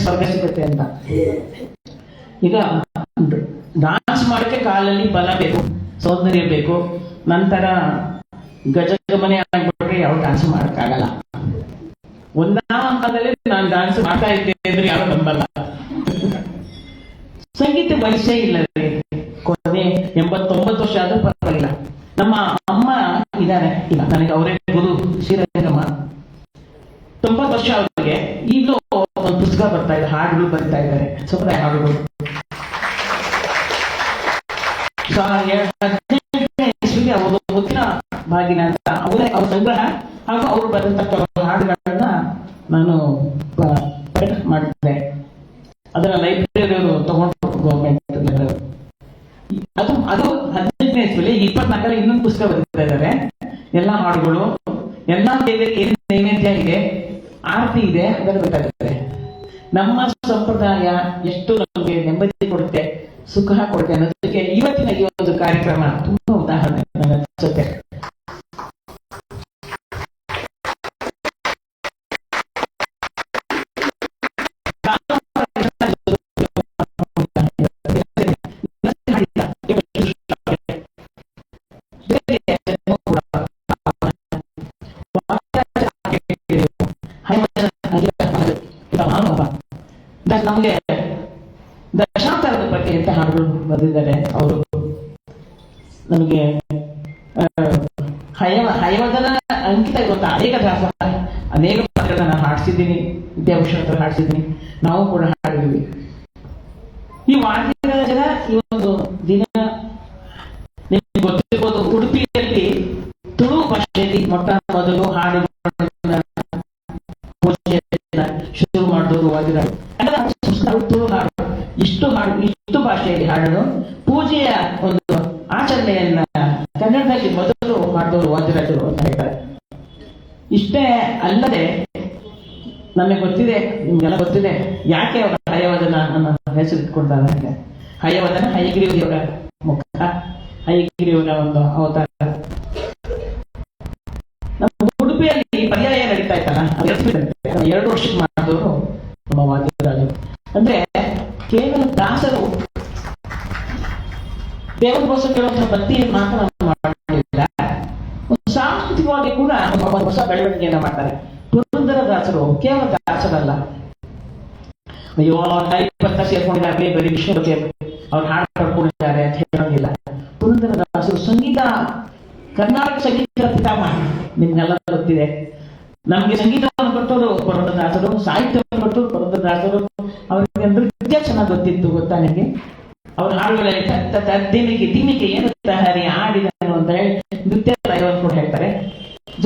ಸ್ವರ್ಗ ಸಿಗುತ್ತೆ ಅಂತ. ಈಗ ಡಾನ್ಸ್ ಮಾಡಕ್ಕೆ ಕಾಲಲ್ಲಿ ಬಲ ಬೇಕು, ಸೌಂದರ್ಯ ಬೇಕು. ನಂತರ ಗಜಗಮನೆ ಆಗ್ಬಿಟ್ರೆ ಯಾವ ಡಾನ್ಸ್ ಮಾಡಕ್ಕಾಗಲ್ಲ. ಒಂದಾ ಹಂತದಲ್ಲಿ ನಾನು ಡಾನ್ಸ್ ಮಾಡ್ತಾ ಇದ್ದೇನೆ ಅಂದ್ರೆ ಯಾರು ನಂಬಲ್ಲ. ಸಂಗೀತ ವಯಸ್ಸೇ ಇಲ್ಲ ರೀ. ಕೊನೆ 89 ವರ್ಷ ಆದ್ರೂ ಪರವಾಗಿಲ್ಲ. ನಮ್ಮ ಅಮ್ಮ ಇದ್ದಾರೆ, ಇಲ್ಲ ನನಗೆ ಅವರೇ ಗುರು ಶ್ರೀರಂಗಮ್ಮ. 90 ವರ್ಷ ಅವರಿಗೆ. ಈಗಲೂ ಒಂದು ಪುಸ್ತಕ ಬರ್ತಾ ಇದೆ, ಹಾಡುಗಳು ಬರ್ತಾ ಇದ್ದಾರೆ, ಸಂಪ್ರದಾಯ ಹಾಡುಗಳು. 2018ನೇ ಇಸ್ವಿಗೆ ಅವರು ಮುತ್ತಿನ ಬಾಗಿನ ಅಂತ ಅವರೇ ಅವ್ರ ಸಂಗ್ರಹ ಹಾಗೂ ಅವರು ಬರೆದಂತ ಹಾಡುಗಳನ್ನ ನಾನು ಮಾಡಿದ್ದೆ. ಅದನ್ನ ಲೈಬ್ರರಿಯವರು ತಗೊಂಡು ಗೌರ್ಮೆಂಟ್ ಅದು 18ನೇ ಇಸ್ವಿಲಿ 24ರಲ್ಲಿ ಇನ್ನೊಂದು ಪುಸ್ತಕ ಬರೀತಾ ಇದ್ದಾರೆ. ಎಲ್ಲ ಹಾಡುಗಳು ಎಲ್ಲಾ ದೇವರಿಗೆ ಏನು ನೈವೇದ್ಯ ಇದೆ, ಆರತಿ ಇದೆ, ಅದನ್ನು ಗೊತ್ತಾಗುತ್ತೆ. ನಮ್ಮ ಸಂಪ್ರದಾಯ ಎಷ್ಟು ನಮಗೆ ನೆಮ್ಮದಿ ಕೊಡುತ್ತೆ, ಸುಖ ಕೊಡುತ್ತೆ ಅನ್ನೋದಕ್ಕೆ ಇವತ್ತಿನ ಈ ಒಂದು ಕಾರ್ಯಕ್ರಮ ತುಂಬಾ ಉದಾಹರಣೆ ನನಗೆ ಅನ್ಸುತ್ತೆ. ನಮಗೆ ದಶಾವತಾರದ ಬಗ್ಗೆ ಅಂತ ಹಾಡುಗಳು ಬರೆದಿದ್ದಾರೆ ಅವರು. ನಮಗೆ ಹಯವದನ ಅಂಕಿತ ಗೊತ್ತಾ, ಅನೇಕ ದಾಸ ಅನೇಕ ಪದಗಳನ್ನ ನಾನು ಹಾಡಿಸಿದ್ದೀನಿ, ವಿದ್ಯಾಭೂಷಣ ಹತ್ರ ಹಾಡಿಸಿದ್ದೀನಿ, ನಾವು ಕೂಡ ಹಾಡಿದ್ವಿ. ಈ ವಾದ್ಯರಾಜರ ಈ ಒಂದು ದಿನ ನಿಮ್ಗೆ ಗೊತ್ತಿರ್ಬೋದು, ಉಡುಪಿಯಲ್ಲಿ ತುಳು ಭಾಷೆಯಲ್ಲಿ ಮೊಟ್ಟ ಮೊದಲು ಹಾಡುಗಳನ್ನ ಶುರು ಮಾಡಿದವರು ವಾದ್ಯರಾಜರು. ತುಳು ಹಾಡು, ಇಷ್ಟು ಭಾಷೆಯಲ್ಲಿ ಹಾಡಲು ಪೂಜೆಯ ಒಂದು ಆಚರಣೆಯನ್ನ ಕನ್ನಡದಲ್ಲಿ ಮೊದಲು ಮಾಡಿದವರು ವಾದ್ಯರಾಜರು ಅಂತ ಹೇಳ್ತಾರೆ. ಇಷ್ಟೇ ಅಲ್ಲದೆ ನಮಗೆ ಗೊತ್ತಿದೆ, ನಿಮ್ಗೆಲ್ಲ ಗೊತ್ತಿದೆ ಯಾಕೆ ಅವರ ಹಯವದನ ಅನ್ನೋ ಹೆಸರಿಟ್ಕೊಂಡಾರೆ. ಹಯವದನ ಹಯಗ್ರೀವರ ಮುಖ, ಹಯಗ್ರೀವರ ಒಂದು ಅವತಾರ. ನಮ್ಮ ಉಡುಪಿಯಲ್ಲಿ ಪರ್ಯಾಯ ನಡೀತಾ ಇತ್ತಲ್ಲ, 2 ವರ್ಷಕ್ಕೆ ಮಾಡಿದವರು ನಮ್ಮ ವಾದ್ಯರಾಜರು. ಅಂದ್ರೆ ಕೇವಲ ದಾಸರು ದೇವರಿಗೋಸ್ಕರ ಕೇಳುವಂತಹ ಭಕ್ತಿಯನ್ನು ಮಾತ್ರ ಮಾಡಲಿಲ್ಲ, ಸಾಂಸ್ಕೃತಿಕವಾಗಿ ಕೂಡ ಒಂದು ಹೊಸ ಬೆಳವಣಿಗೆಯನ್ನ ಮಾಡ್ತಾರೆ. ಪುರಂದರದಾಸರು ಕೇವಲ ದಾಸರಲ್ಲ, ಅಯ್ಯೋ 20 ಸೇರ್ಕೊಂಡಿದ್ದಾರೆ ಬರೀ ವಿಷ್ಣು ಬಗ್ಗೆ ಅವ್ರು ಹಾಡು ಪಡ್ಕೊಂಡಿದ್ದಾರೆ ಅಂತ ಹೇಳೋಂಗಿಲ್ಲ. ಪುರಂದರದಾಸರು ಸಂಗೀತ, ಕರ್ನಾಟಕ ಸಂಗೀತ ಪಿತಾಮಹ, ನಿಮ್ಗೆಲ್ಲ ಗೊತ್ತಿದೆ. ನಮ್ಗೆ ಸಂಗೀತವನ್ನು ಕೊಟ್ಟವರು ಪುರಂದರದಾಸರು, ಸಾಹಿತ್ಯವನ್ನು ಕೊಟ್ಟರು ಪುರಂದರದಾಸರು. ಅವರಿಗೆ ನೃತ್ಯ ಚೆನ್ನಾಗಿ ಗೊತ್ತಿತ್ತು, ಗೊತ್ತಾ ನಿಮಗೆ? ಅವ್ರ ಹಾಡುಗಳಲ್ಲಿ ದಿಮಿಕೆ ಏನು ಹರಿ ಆಡಿದನು ಅಂತ ಹೇಳಿ ನೃತ್ಯ ಲಯವನ್ನು ಕೂಡ ಹೇಳ್ತಾರೆ.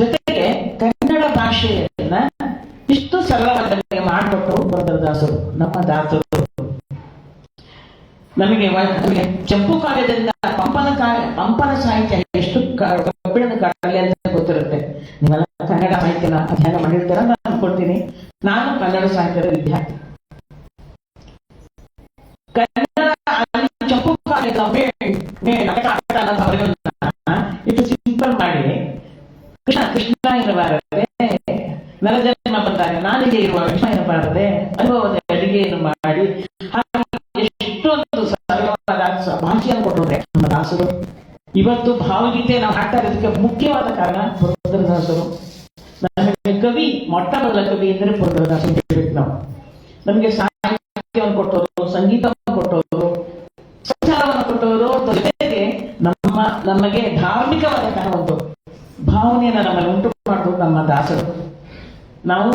ಜೊತೆಗೆ ಕನ್ನಡ ಭಾಷೆಯನ್ನ ಇಷ್ಟು ಸರಳವಾಗಿ ಮಾಡಿಕೊಟ್ಟರು ಪುರಂದರದಾಸರು, ನಮ್ಮ ದಾಸರು. ನಮಗೆ ಚಂಪು ಕಾವ್ಯದಿಂದ ಪಂಪನ ಸಾಹಿತ್ಯ ಎಷ್ಟು ಕಬ್ಬಿಣದ ಕಾವ್ಯ ಅಂತ ಗೊತ್ತಿರುತ್ತೆ. ನೀವೆಲ್ಲ ಕನ್ನಡ ಸಾಹಿತ್ಯನ ಅಧ್ಯಯನ ಮಾಡಿರ್ತೀರ ನಾನು ಅನ್ಕೊಳ್ತೀನಿ. ನಾನು ಕನ್ನಡ ಸಾಹಿತ್ಯದ ವಿದ್ಯಾರ್ಥಿ. ಕನ್ನಡ ಚಂಪು ಕಾವ್ಯದ ಇಟ್ಟು ಸಿಂಪಲ್ ಮಾಡಿ, ಕೃಷ್ಣ ಇರಬಾರದೆ, ನರಜನ್ಮ ಬಂದಾಗ ನಾನಿಗೆ ಇರುವ ಕೃಷ್ಣ ಇರಬಾರದೆ, ಅನುಭವದ ಅಡಿಗೆಯನ್ನು ಮಾಡಿ ಎಷ್ಟೊಂದು ಸರಳವಾದ ಭಾಷೆಯನ್ನು ಕೊಟ್ಟರೆ ನಮ್ಮ ದಾಸರು. ಇವತ್ತು ಭಾವಗೀತೆ ನಾವು ಹಾಡ್ತಾ ಇರೋದಕ್ಕೆ ಮುಖ್ಯವಾದ ಕಾರಣ ಪುರಂದರದಾಸರು. ನಮಗೆ ಕವಿ, ಮೊಟ್ಟ ಮೊದಲ ಕವಿ ಎಂದರೆ ಪುರಂದರದಾಸರು ಹೇಳ್ಬೇಕು ನಾವು. ನಮಗೆ ಸಾಹಿತ್ಯವನ್ನು ಕೊಟ್ಟವರು, ಸಂಗೀತವನ್ನು ಕೊಟ್ಟವರು, ಸಂಚಾರವನ್ನು ಕೊಟ್ಟವರು, ಜೊತೆಗೆ ನಮಗೆ ಧಾರ್ಮಿಕವಾದಂತಹ ಒಂದು ಭಾವನೆಯನ್ನ ನಮ್ಮಲ್ಲಿ ಉಂಟು ಮಾಡೋದು ನಮ್ಮ ದಾಸರು. ನಾವು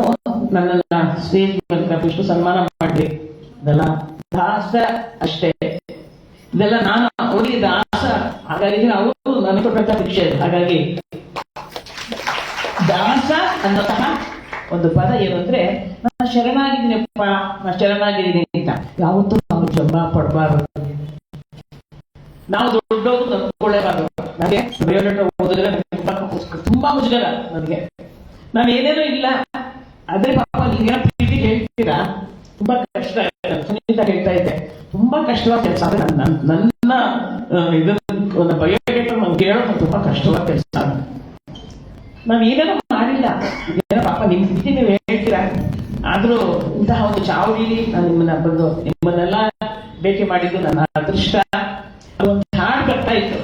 ನನ್ನನ್ನ ಸ್ಟೇಜ್ ಮೂಲಕ ವಿಷ್ಣು ಸನ್ಮಾನ ಮಾಡಿ, ಇದೆಲ್ಲ ದಾಸ ಅಷ್ಟೇ, ಇದೆಲ್ಲ ನಾನು ಅವರಿಗೆ ದಾಸ. ಹಾಗಾಗಿ ಅವರು ನನಗೆ ಕೊಟ್ಟಂತ ಶಿಕ್ಷೆ. ಹಾಗಾಗಿ ದಾಸ ಅನ್ನೋತಹ ಒಂದು ಪದ ಏನು ಅಂದ್ರೆ, ನಾನು ಶರಣಾಗಿದ್ದೀನಪ್ಪ, ನಾನು ಶರಣಾಗಿದ್ದೀನಿ ಅಂತ ಯಾವತ್ತೂ ನಾವು ಜಂಬ ಪಡಬಾರದು. ನಾವು ದೊಡ್ಡವರು ತಂದುಕೊಳ್ಳೇಬಾರದು. ನನಗೆ ಬಯೋಡೇಟಾ ಓದಿದ್ರೆ ತುಂಬಾ ಮುಜುಗರ. ನನಗೆ ನಾನು ಏನೇನೂ ಇಲ್ಲ, ಆದ್ರೆ ಪಾಪ ನೀವೇನೋ ಪ್ರೀತಿ ಹೇಳ್ತೀರಾ, ತುಂಬಾ ಕಷ್ಟ. ಸುನೀತಾ ಹೇಳ್ತಾ ಇದ್ದೆ, ತುಂಬಾ ಕಷ್ಟವಾದ ಕೆಲಸ. ಅಂದ್ರೆ ನನ್ನ ಇದನ್ನ ಬಯೋಡೇಟಾ ನಮ್ಗೆ ಹೇಳೋದು ತುಂಬಾ ಕಷ್ಟವಾದ ಕೆಲಸ. ನಾವ್ ಏನೇನೋ ಮಾಡಿಲ್ಲ, ಏನೋ ಪಾಪ ನಿಮ್ ಪ್ರೀತಿ ನೀವು ಹೇಳ್ತೀರಾ. ಆದ್ರೂ ಇಂತಹ ಒಂದು ಚಾವಡಿಲಿ ನಾನು ನಿಮ್ಮನ್ನೆಲ್ಲ ಭೇಟಿ ಮಾಡಿದ್ದು ನನ್ನ ಅದೃಷ್ಟ. ಒಂದು ಹಾಡು ಬರ್ತಾ ಇತ್ತು,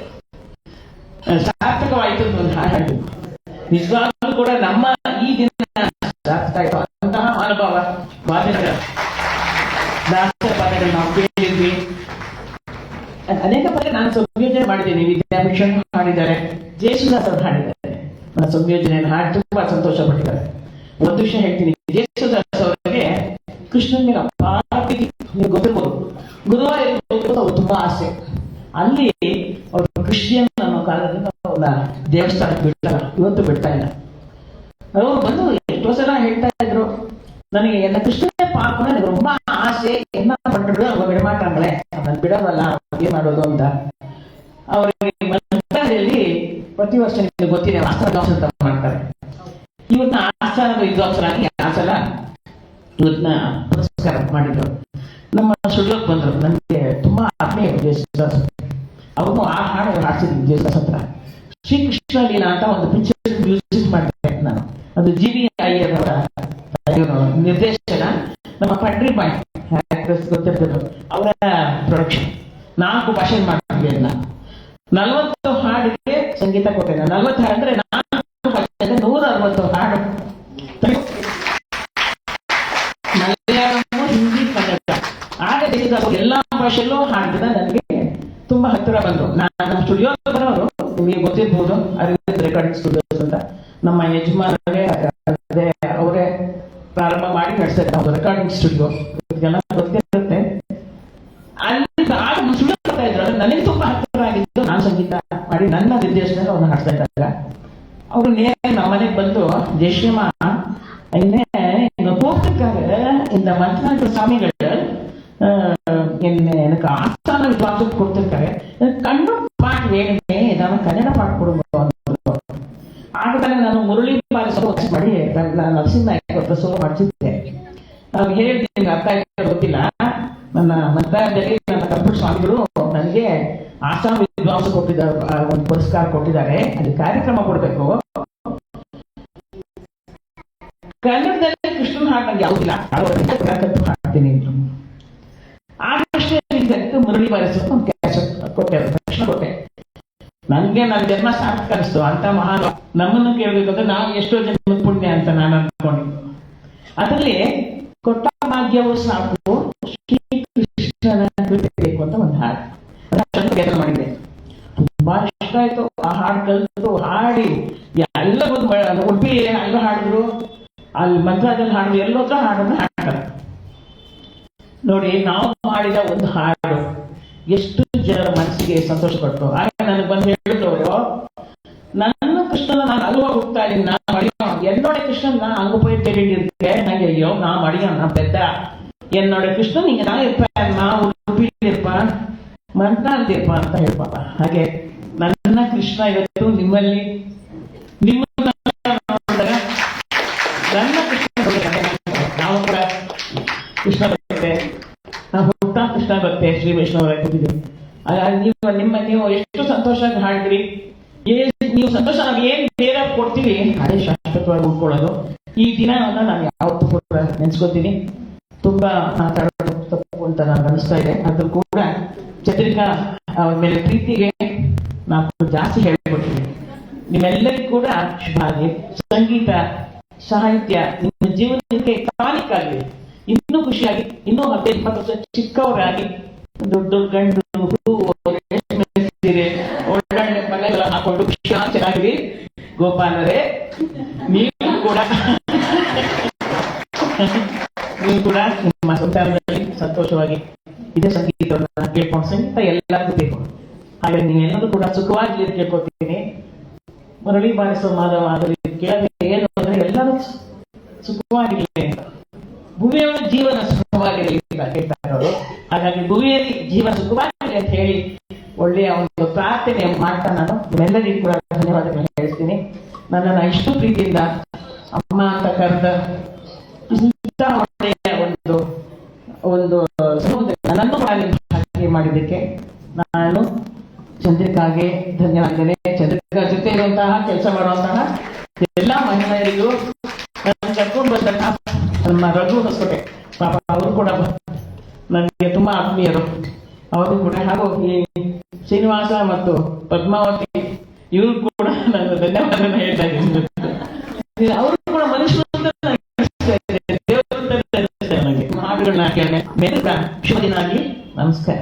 ಸಾರ್ಥಕವಾಯಿತು ಅಂತ ಒಂದು ಹಾಡು ಹಾಡಿದ್ದು. ನಿಜವಾಗ್ಲೂ ಕೂಡ ನಮ್ಮ ಈ ದಿನ ಸಾರ್ಥಕ ಆಯ್ತು. ಅಂತಹ ಅನುಭವ ವಾದ್ಯಗಳ ದಾಸರ ಪದಗಳು ನಾವು ಕೇಳಿದ್ವಿ. ಅನೇಕ ಪದ ನಾನು ಸಂಯೋಜನೆ ಮಾಡಿದ್ದೀನಿ. ವಿದ್ಯಾಭೂಷಣ್ ಹಾಡಿದ್ದಾರೆ, ಜೇಸುದಾಸ್ ಅವರು ಹಾಡಿದ್ದಾರೆ. ನನ್ನ ಸಂಯೋಜನೆಯನ್ನು ಹಾಡಿ ತುಂಬಾ ಸಂತೋಷ ಪಟ್ಟಿದ್ದಾರೆ. ಒಂದು ವಿಷಯ ಹೇಳ್ತೀನಿ, ಜೇಸುದಾಸ್ ಅವರಿಗೆ ಕೃಷ್ಣನ ಮೇಲೆ ಅಪಾರ ಪ್ರೀತಿ. ನೀವು ಗೊತ್ತಿರ್ಬೋದು, ಗುರುವಾರ ಅವ್ರು ತುಂಬಾ ಆಸೆ. ಅಲ್ಲಿ ಅವರು ಕ್ರಿಶ್ಚಿಯನ್ ಅನ್ನೋ ಕಾರಣದಿಂದ ಅವರ ದೇವಸ್ಥಾನಕ್ಕೆ ಬಿಡ್ತಾರ, ಇವತ್ತು ಬಿಡ್ತಾ ಇಲ್ಲ. ಅವರು ಬಂದು ಎಷ್ಟೋ ಸಲ ಹೇಳ್ತಾ ಇದ್ರು, ನನಗೆ ಎಲ್ಲ ಕೃಷ್ಣನೇ ಪಾಪ ನನಗೆ ತುಂಬಾ ಆಸೆ, ಎಲ್ಲ ಪಟ್ಟು ಬಿಡಮಾಟಂಗಳೇ, ನಾನು ಬಿಡವಲ್ಲ, ಏನ್ ಮಾಡೋದು ಅಂತ. ಅವರಿಗೆ ಮಂತ್ರಾಲಯದಲ್ಲಿ ಪ್ರತಿ ವರ್ಷ ನಿಮಗೆ ಗೊತ್ತಿದೆ ವಾಸ್ತವ ಅಂತ ಮಾಡ್ತಾರೆ. ಆಸ್ಥಾನದ ವಿದ್ವಾಂಸರಾಗಿ ಆ ಸಲ ಇವತ್ತನ್ನ ಪುರಸ್ಕಾರ ಮಾಡಿದ್ರು. ನಮ್ಮ ಸ್ಟುಡಿಯೋಕ್ಕೆ ಬಂದರು. ನನಗೆ ತುಂಬ ಆತ್ಮೀಯ ಜಯಸುದಾಸ್. ಅವನು ಆ ಹಾಡು ಹಾಡ್ಸಿದ್ರು ಜಯಸುದಾಸ್ ಹತ್ರ. ಶ್ರೀಕೃಷ್ಣ ಲೀಲಾ ಅಂತ ಒಂದು ಪಿಕ್ಚರ್ ಮ್ಯೂಸಿಕ್ ಮಾಡಿದೆ ನಾನು. ಅದು GV ಅಯ್ಯರ್ ಅವರ ನಿರ್ದೇಶನ. ನಮ್ಮ ಪಂಡ್ರಿ ಬಾಯ್ ಗೊತ್ತಿರ್ತದ್ರು ಅವರ ಪ್ರೊಡಕ್ಷನ್. 4 ಭಾಷೆ ಮಾಡಿದ್ವಿ ಅದನ್ನ. 40 ಹಾಡಿಗೆ ಸಂಗೀತ ಕೊಟ್ಟೆ. 40 ಹಾಡು ಅಂದ್ರೆ 4 ಭಾಷೆ ಅಂದ್ರೆ 160 ಹಾಡು. ಮಲಯಾಳಂ, ಹಿಂದಿ, ಕನ್ನಡ. ಆಗ ಎಲ್ಲಾ ಭಾಷೆಯಲ್ಲೂ ಹಾಡಿದ ನನಗೆ ತುಂಬಾ ಹತ್ತಿರ ಬಂದ್ರು. ನಮ್ಮ ಸ್ಟುಡಿಯೋ ಬರೋರು ನಿಮಗೆ ಗೊತ್ತಿರ್ಬೋದು, ಅರವಿಂದ್ ರೆಕಾರ್ಡಿಂಗ್ ಸ್ಟುಡಿಯೋಸ್ ಅಂತ. ನಮ್ಮ ಯಜಮಾನರೇ ಅವರೇ ಪ್ರಾರಂಭ ಮಾಡಿ ನಡೆಸ್ತಾರೆ ನಾವು ರೆಕಾರ್ಡಿಂಗ್ ಸ್ಟುಡಿಯೋ. ಇದೆಲ್ಲ ಗೊತ್ತಿರುತ್ತೆ. ಅಲ್ಲಿ ಆಗ ಸ್ಟುಡಿಯೋ ಬರ್ತಾ ಇದ್ರು. ನನಗೆ ತುಂಬಾ ಹತ್ತಿರ ಆಗಿದ್ದು. ನಾನು ಸಂಗೀತ ಮಾಡಿ ನನ್ನ ನಿರ್ದೇಶನ ಅವ್ರನ್ನ ಹಾಡ್ತಾ ಇದ್ದಾಗ ಅವರು ನೇರ ನಮ್ಮ ಮನೆಗೆ ಬಂದು, ಜಯಶ್ರೀಮ போகிறதுக்காக இந்த மந்திராஜ சாமிகள் எனக்கு ஆஸ்தான வித்வாசம் கொடுத்திருக்காரு. கண்ணு பாட்டு வேணுமே, ஏதாவது கன்னட பாட்டு கொடுங்க. ಆಗತಾನೆ ನಾನು ಮುರಳಿ ಬಾಲಸ್ವಾಮಿ ವಾಚ್ ಮಾಡಿ ನರಸಿಂಹ ಸೋಲು ಮಾಡಿಸಿದ್ದೆ. ಅವ್ರು ಹೇಳ್ತೀನಿ, ಅರ್ಥ ಆಯ್ತು ಗೊತ್ತಿಲ್ಲ. ನನ್ನ ಮಂತ್ರಾಲಯದಲ್ಲಿ ನನ್ನ ಕರ್ಪೂರ ಸ್ವಾಮಿಗಳು ನನಗೆ ಆಸ್ಥಾನ ವಿದ್ವಾಂಸ ಕೊಟ್ಟಿದ್ದಾರೆ, ಒಂದು ಪುರಸ್ಕಾರ ಕೊಟ್ಟಿದ್ದಾರೆ. ಅಲ್ಲಿ ಕಾರ್ಯಕ್ರಮ ಕೊಡಬೇಕು. ಕನ್ನಡದಲ್ಲಿ ಕೃಷ್ಣನ ಹಾಡು ನಂಗೆ ಯಾವುದಿಲ್ಲ, ಹಾಡ್ತೀನಿ. ಆಗಷ್ಟೇ ಮುರಳಿ ಬಾಲಸ್ವಾಮಿ ಒಂದು ಕ್ಯಾಸೆಟ್ ಕೊಟ್ಟೆ, ತಕ್ಷಣ ಕೊಟ್ಟೆ. ನನಗೆ ನನ್ನ ಜನ್ಮ ಸಾರ್ಥಕ ಅನಿಸ್ತು. ಅಂತ ಮಹಾನ್ ನಮ್ಮನ್ನು ಕೇಳಬೇಕಂದ್ರೆ ನಾವು ಎಷ್ಟೋ ಜನ್ಮದ ಪುಣ್ಯ ಅಂತ ನಾನು ಅನ್ಕೊಂಡಿದ್ದು. ಅದರಲ್ಲಿ ಕೊಟ್ಟ ಭಾಗ್ಯವು ಸಾಕು ಶ್ರೀಕೃಷ್ಣನ ಕೃಪೆ ಬೇಕು ಅಂತ ಒಂದು ಹಾಡು ಕೆಲಸ ಮಾಡಿದೆ. ತುಂಬಾ ಇಷ್ಟ ಆಯ್ತು. ಆ ಹಾಡು ಕಲಿತು ಹಾಡಿ ಎಲ್ಲ ಉಡುಪಿ ಎಲ್ಲ ಹಾಡಿದ್ರು, ಅಲ್ಲಿ ಮಂತ್ರಾಲಯದಲ್ಲಿ ಹಾಡಿದ್ರು, ಎಲ್ಲೋತ್ರ ಹಾಡನ್ನು ಹಾಡ್ತಾರೆ ನೋಡಿ. ನಾವು ಮಾಡಿದ ಒಂದು ಹಾಡು ಎಷ್ಟು ಜನರ ಮನಸ್ಸಿಗೆ ಸಂತೋಷ ಕೊಟ್ಟು. ಆಗ ನನಗೆ ಬಂದು ಹೇಳಿದವರು, ನನ್ನ ಕೃಷ್ಣನ ನಾನು ಅಲ್ವಾ ಹೋಗ್ತಾ ಇದ್ದೀನಿ, ನಾ ಮಡಿಯೋ என்னோட கிருஷ்ணன் நான் அங்க போய் தேடிட்டு இருக்கேன். நான் ஐயோ நான் மடியும், நான் பெத்த என்னோட கிருஷ்ணன் இங்க தான் இருப்பேன், நான் ಉಡುಪಿಲಿ ಇರ್ಪೇನ್, ಮಂತ್ರಾಲಯದಲ್ಲಿ ಇರ್ಪೇನ್ ಅಂತ ಹೇಳ್ಪಾಪ. ಹಾಗೆ ನನ್ನ ಕೃಷ್ಣ ಇವತ್ತು ನಿಮ್ಮಲ್ಲಿ ನನ್ನ ಕೃಷ್ಣ ನಾವು ಕೂಡ ಕೃಷ್ಣ ಬರುತ್ತೆ, ನಾವು ಹೋಗ್ತಾ ಕೃಷ್ಣ ಬರುತ್ತೆ ಶ್ರೀ ವೈಷ್ಣವರ ಕೂತಿದ್ದೀವಿ. ನೀವು ಎಷ್ಟು ಸಂತೋಷವಾಗಿ ಹಾಡಿದ್ರಿ. ನೀವು ಸಂತೋಷ ನಾವು ಏನ್ ಬೇರೆ ಕೊಡ್ತೀವಿ ಅದೇ ಶಾಶ್ವತವಾಗಿ ಉಳ್ಕೊಳ್ಳೋದು. ಈ ದಿನವನ್ನ ನಾನು ಯಾವತ್ತೂ ಕೂಡ ನೆನ್ಸ್ಕೊತೀನಿ. ತುಂಬಾ ಮಾತಾಡೋದು ತಪ್ಪು ಅಂತ ನನಗೆ ಅನಿಸ್ತಾ ಇದೆ. ಅದ್ರ ಕೂಡ ಚಂದ್ರಿಕಾ ಅವ್ರ ಮೇಲೆ ಪ್ರೀತಿಗೆ ನಾನು ಜಾಸ್ತಿ ಹೇಳ್ಕೊಡ್ತೀನಿ. ನಿಮ್ಮೆಲ್ಲರಿಗೂ ಕೂಡ ಶುಭ ಆಗಲಿ. ಸಂಗೀತ ಸಾಹಿತ್ಯ ನಿಮ್ಮ ಜೀವನಕ್ಕೆ ಕಾಲಿಕ್ ಆಗಲಿ. ಇನ್ನೂ ಖುಷಿಯಾಗಿ, ಇನ್ನೂ 10-20 ವರ್ಷ ಚಿಕ್ಕವರಾಗಿ ದೊಡ್ಡ ಗಂಡು ಒಳ್ಳೆ ಮನೆಗಳ ಹಾಕೊಂಡು ಚೆನ್ನಾಗಿರಿ. ಗೋಪಾಲರೇ, ನೀವು ಕೂಡ ನಿಮ್ಮ ಸಂಸಾರದಲ್ಲಿ ಸಂತೋಷವಾಗಿ ಇದೇ ಸಂಗೀತವನ್ನು ಕೇಳ್ಕೊಂಡು, ಸಂಗೀತ ಎಲ್ಲರಿಗೂ ಬೇಕು. ಹಾಗೆ ನೀವೆಲ್ಲರೂ ಕೂಡ ಸುಖವಾಗಿ ಕೇಳ್ಕೊತೀನಿ. ಮುರಳಿ ಬಾಲಸ್ವಾಮಿ ಮಾಧವ ಅದರಲ್ಲಿ ಕೇಳಬೇಕು ಏನು ಅಂದ್ರೆ ಎಲ್ಲರೂ ಸುಖವಾಗಿರಲಿ ಅಂತ. ಭೂಮಿಯವರ ಜೀವನ ಸುಖವಾಗಿರಲಿ ಅಂತ ಕೇಳ್ತಾರೆ ಅವರು. ಹಾಗಾಗಿ ಭೂಮಿಯಲ್ಲಿ ಜೀವನ ಸುಖವಾಗಿರಲಿ ಅಂತ ಹೇಳಿ ಒಳ್ಳೆಯ ಒಂದು ಪ್ರಾರ್ಥನೆ ಮಾಡ್ತಾ ನಾನು ನಿಮ್ಮೆಲ್ಲರಿಗೂ ಕೂಡ ಧನ್ಯವಾದಗಳನ್ನು ಹೇಳ್ತೀನಿ. ನನ್ನನ್ನು ಇಷ್ಟು ಪ್ರೀತಿಯಿಂದ ಅಮ್ಮ ಅಂತ ಕರೆದ ಇಂಥ ಒಳ್ಳೆಯ ಒಂದು ನನ್ನನ್ನು ಹಾಗೆ ಮಾಡಿದ್ದಕ್ಕೆ ನಾನು ಚಂದ್ರಿಕಾಗೆ ಧನ್ಯವಾದನೆ. ಚಂದ್ರಿಕಾ ಜೊತೆ ಇರುವಂತಹ ಕೆಲಸ ಮಾಡುವಂತಹ ಎಲ್ಲ ಮಹಿಳೆಯರಿಗೂ ಕರ್ಕೊಂಡು ಬಂದಂತಹ ನಮ್ಮ ರಘು ಹೊಸಕೋಟೆ ಪಾಪ ಅವರು ಕೂಡ ನನಗೆ ತುಂಬಾ ಆತ್ಮೀಯರು. ಅವರು ಕೂಡ ಹಾಗೂ ಈ ಶ್ರೀನಿವಾಸ ಮತ್ತು ಪದ್ಮಾವತಿ ಇವರು ಕೂಡ ನಾನು ಧನ್ಯವಾದ ಹೇಳ್ತಾ ಇದ್ದೀನಿ. ಅವರು ಕೂಡ ಮನುಷ್ಯರು ನನಗೆ ಹಾಡುಗಳನ್ನ ಕೇಳಿದೆ. ಮೇಲುಗ ಶುಭ ದಿನ ಆಗಲಿ. ನಮಸ್ಕಾರ.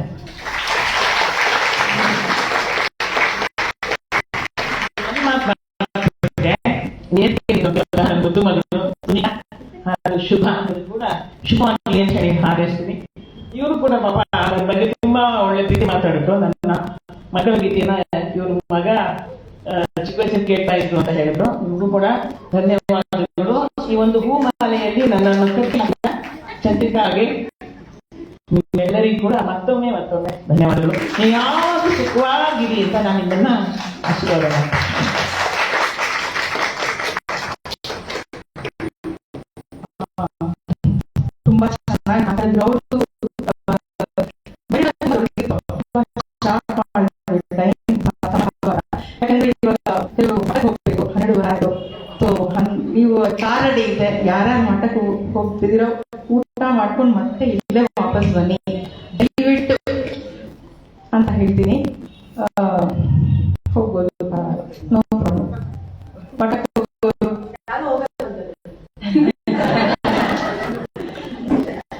ಶುಭ ಕೂಡ ಶುಭವಾಗಿ ಅಂತ ಹೇಳಿ ಹಾರೈಸ್ತೀನಿ. ಇವರು ಕೂಡ ಪಾಪ ನನ್ನ ಬಗ್ಗೆ ತುಂಬಾ ಒಳ್ಳೆ ಪ್ರೀತಿ ಮಾತಾಡಿದ್ರು. ನನ್ನ ಮಗಳ ಗೀತೆನ ಇವ್ರ ಮಗ ಚಿಕ್ಕ ವಯಸ್ಸಿನ ಕೇಳ್ತಾ ಇದ್ರು ಅಂತ ಹೇಳಿದ್ರು. ಇವರು ಕೂಡ ಧನ್ಯವಾದಗಳು. ಈ ಒಂದು ಹೂಮಾಲೆಯಲ್ಲಿ ನನ್ನನ್ನು ಕಟ್ಟಿದ ಚಂದ್ರಿಕಾಗೆ ನಿಮ್ಮೆಲ್ಲರಿಗೂ ಕೂಡ ಮತ್ತೊಮ್ಮೆ ಧನ್ಯವಾದಗಳು. ನೀವು ಯಾವಾಗ ಸುಖವಾಗಿರಿ ಅಂತ ನಾನು ಇದನ್ನ ಆಶೀರ್ವಾದ ಮಾಡ್ತೀನಿ. ಸೊ ನೀವು ಕಾರಡಿ ಇದೆ, ಯಾರ್ಯಾರು ಮಠಕ್ಕೆ ಹೋಗ್ತಿದಿರೋ ಊಟ ಮಾಡ್ಕೊಂಡು ಮತ್ತೆ ಇಲ್ಲೇ ವಾಪಸ್ ಬನ್ನಿ ದಯವಿಟ್ಟು ಅಂತ ಹೇಳ್ತೀನಿ. ಹೋಗ್ಬೋದು, ನೋ ಪ್ರಾಬ್ಲಮ್. ಮಠಕ್ಕೆ ಹೋಗ್ಬೋದು.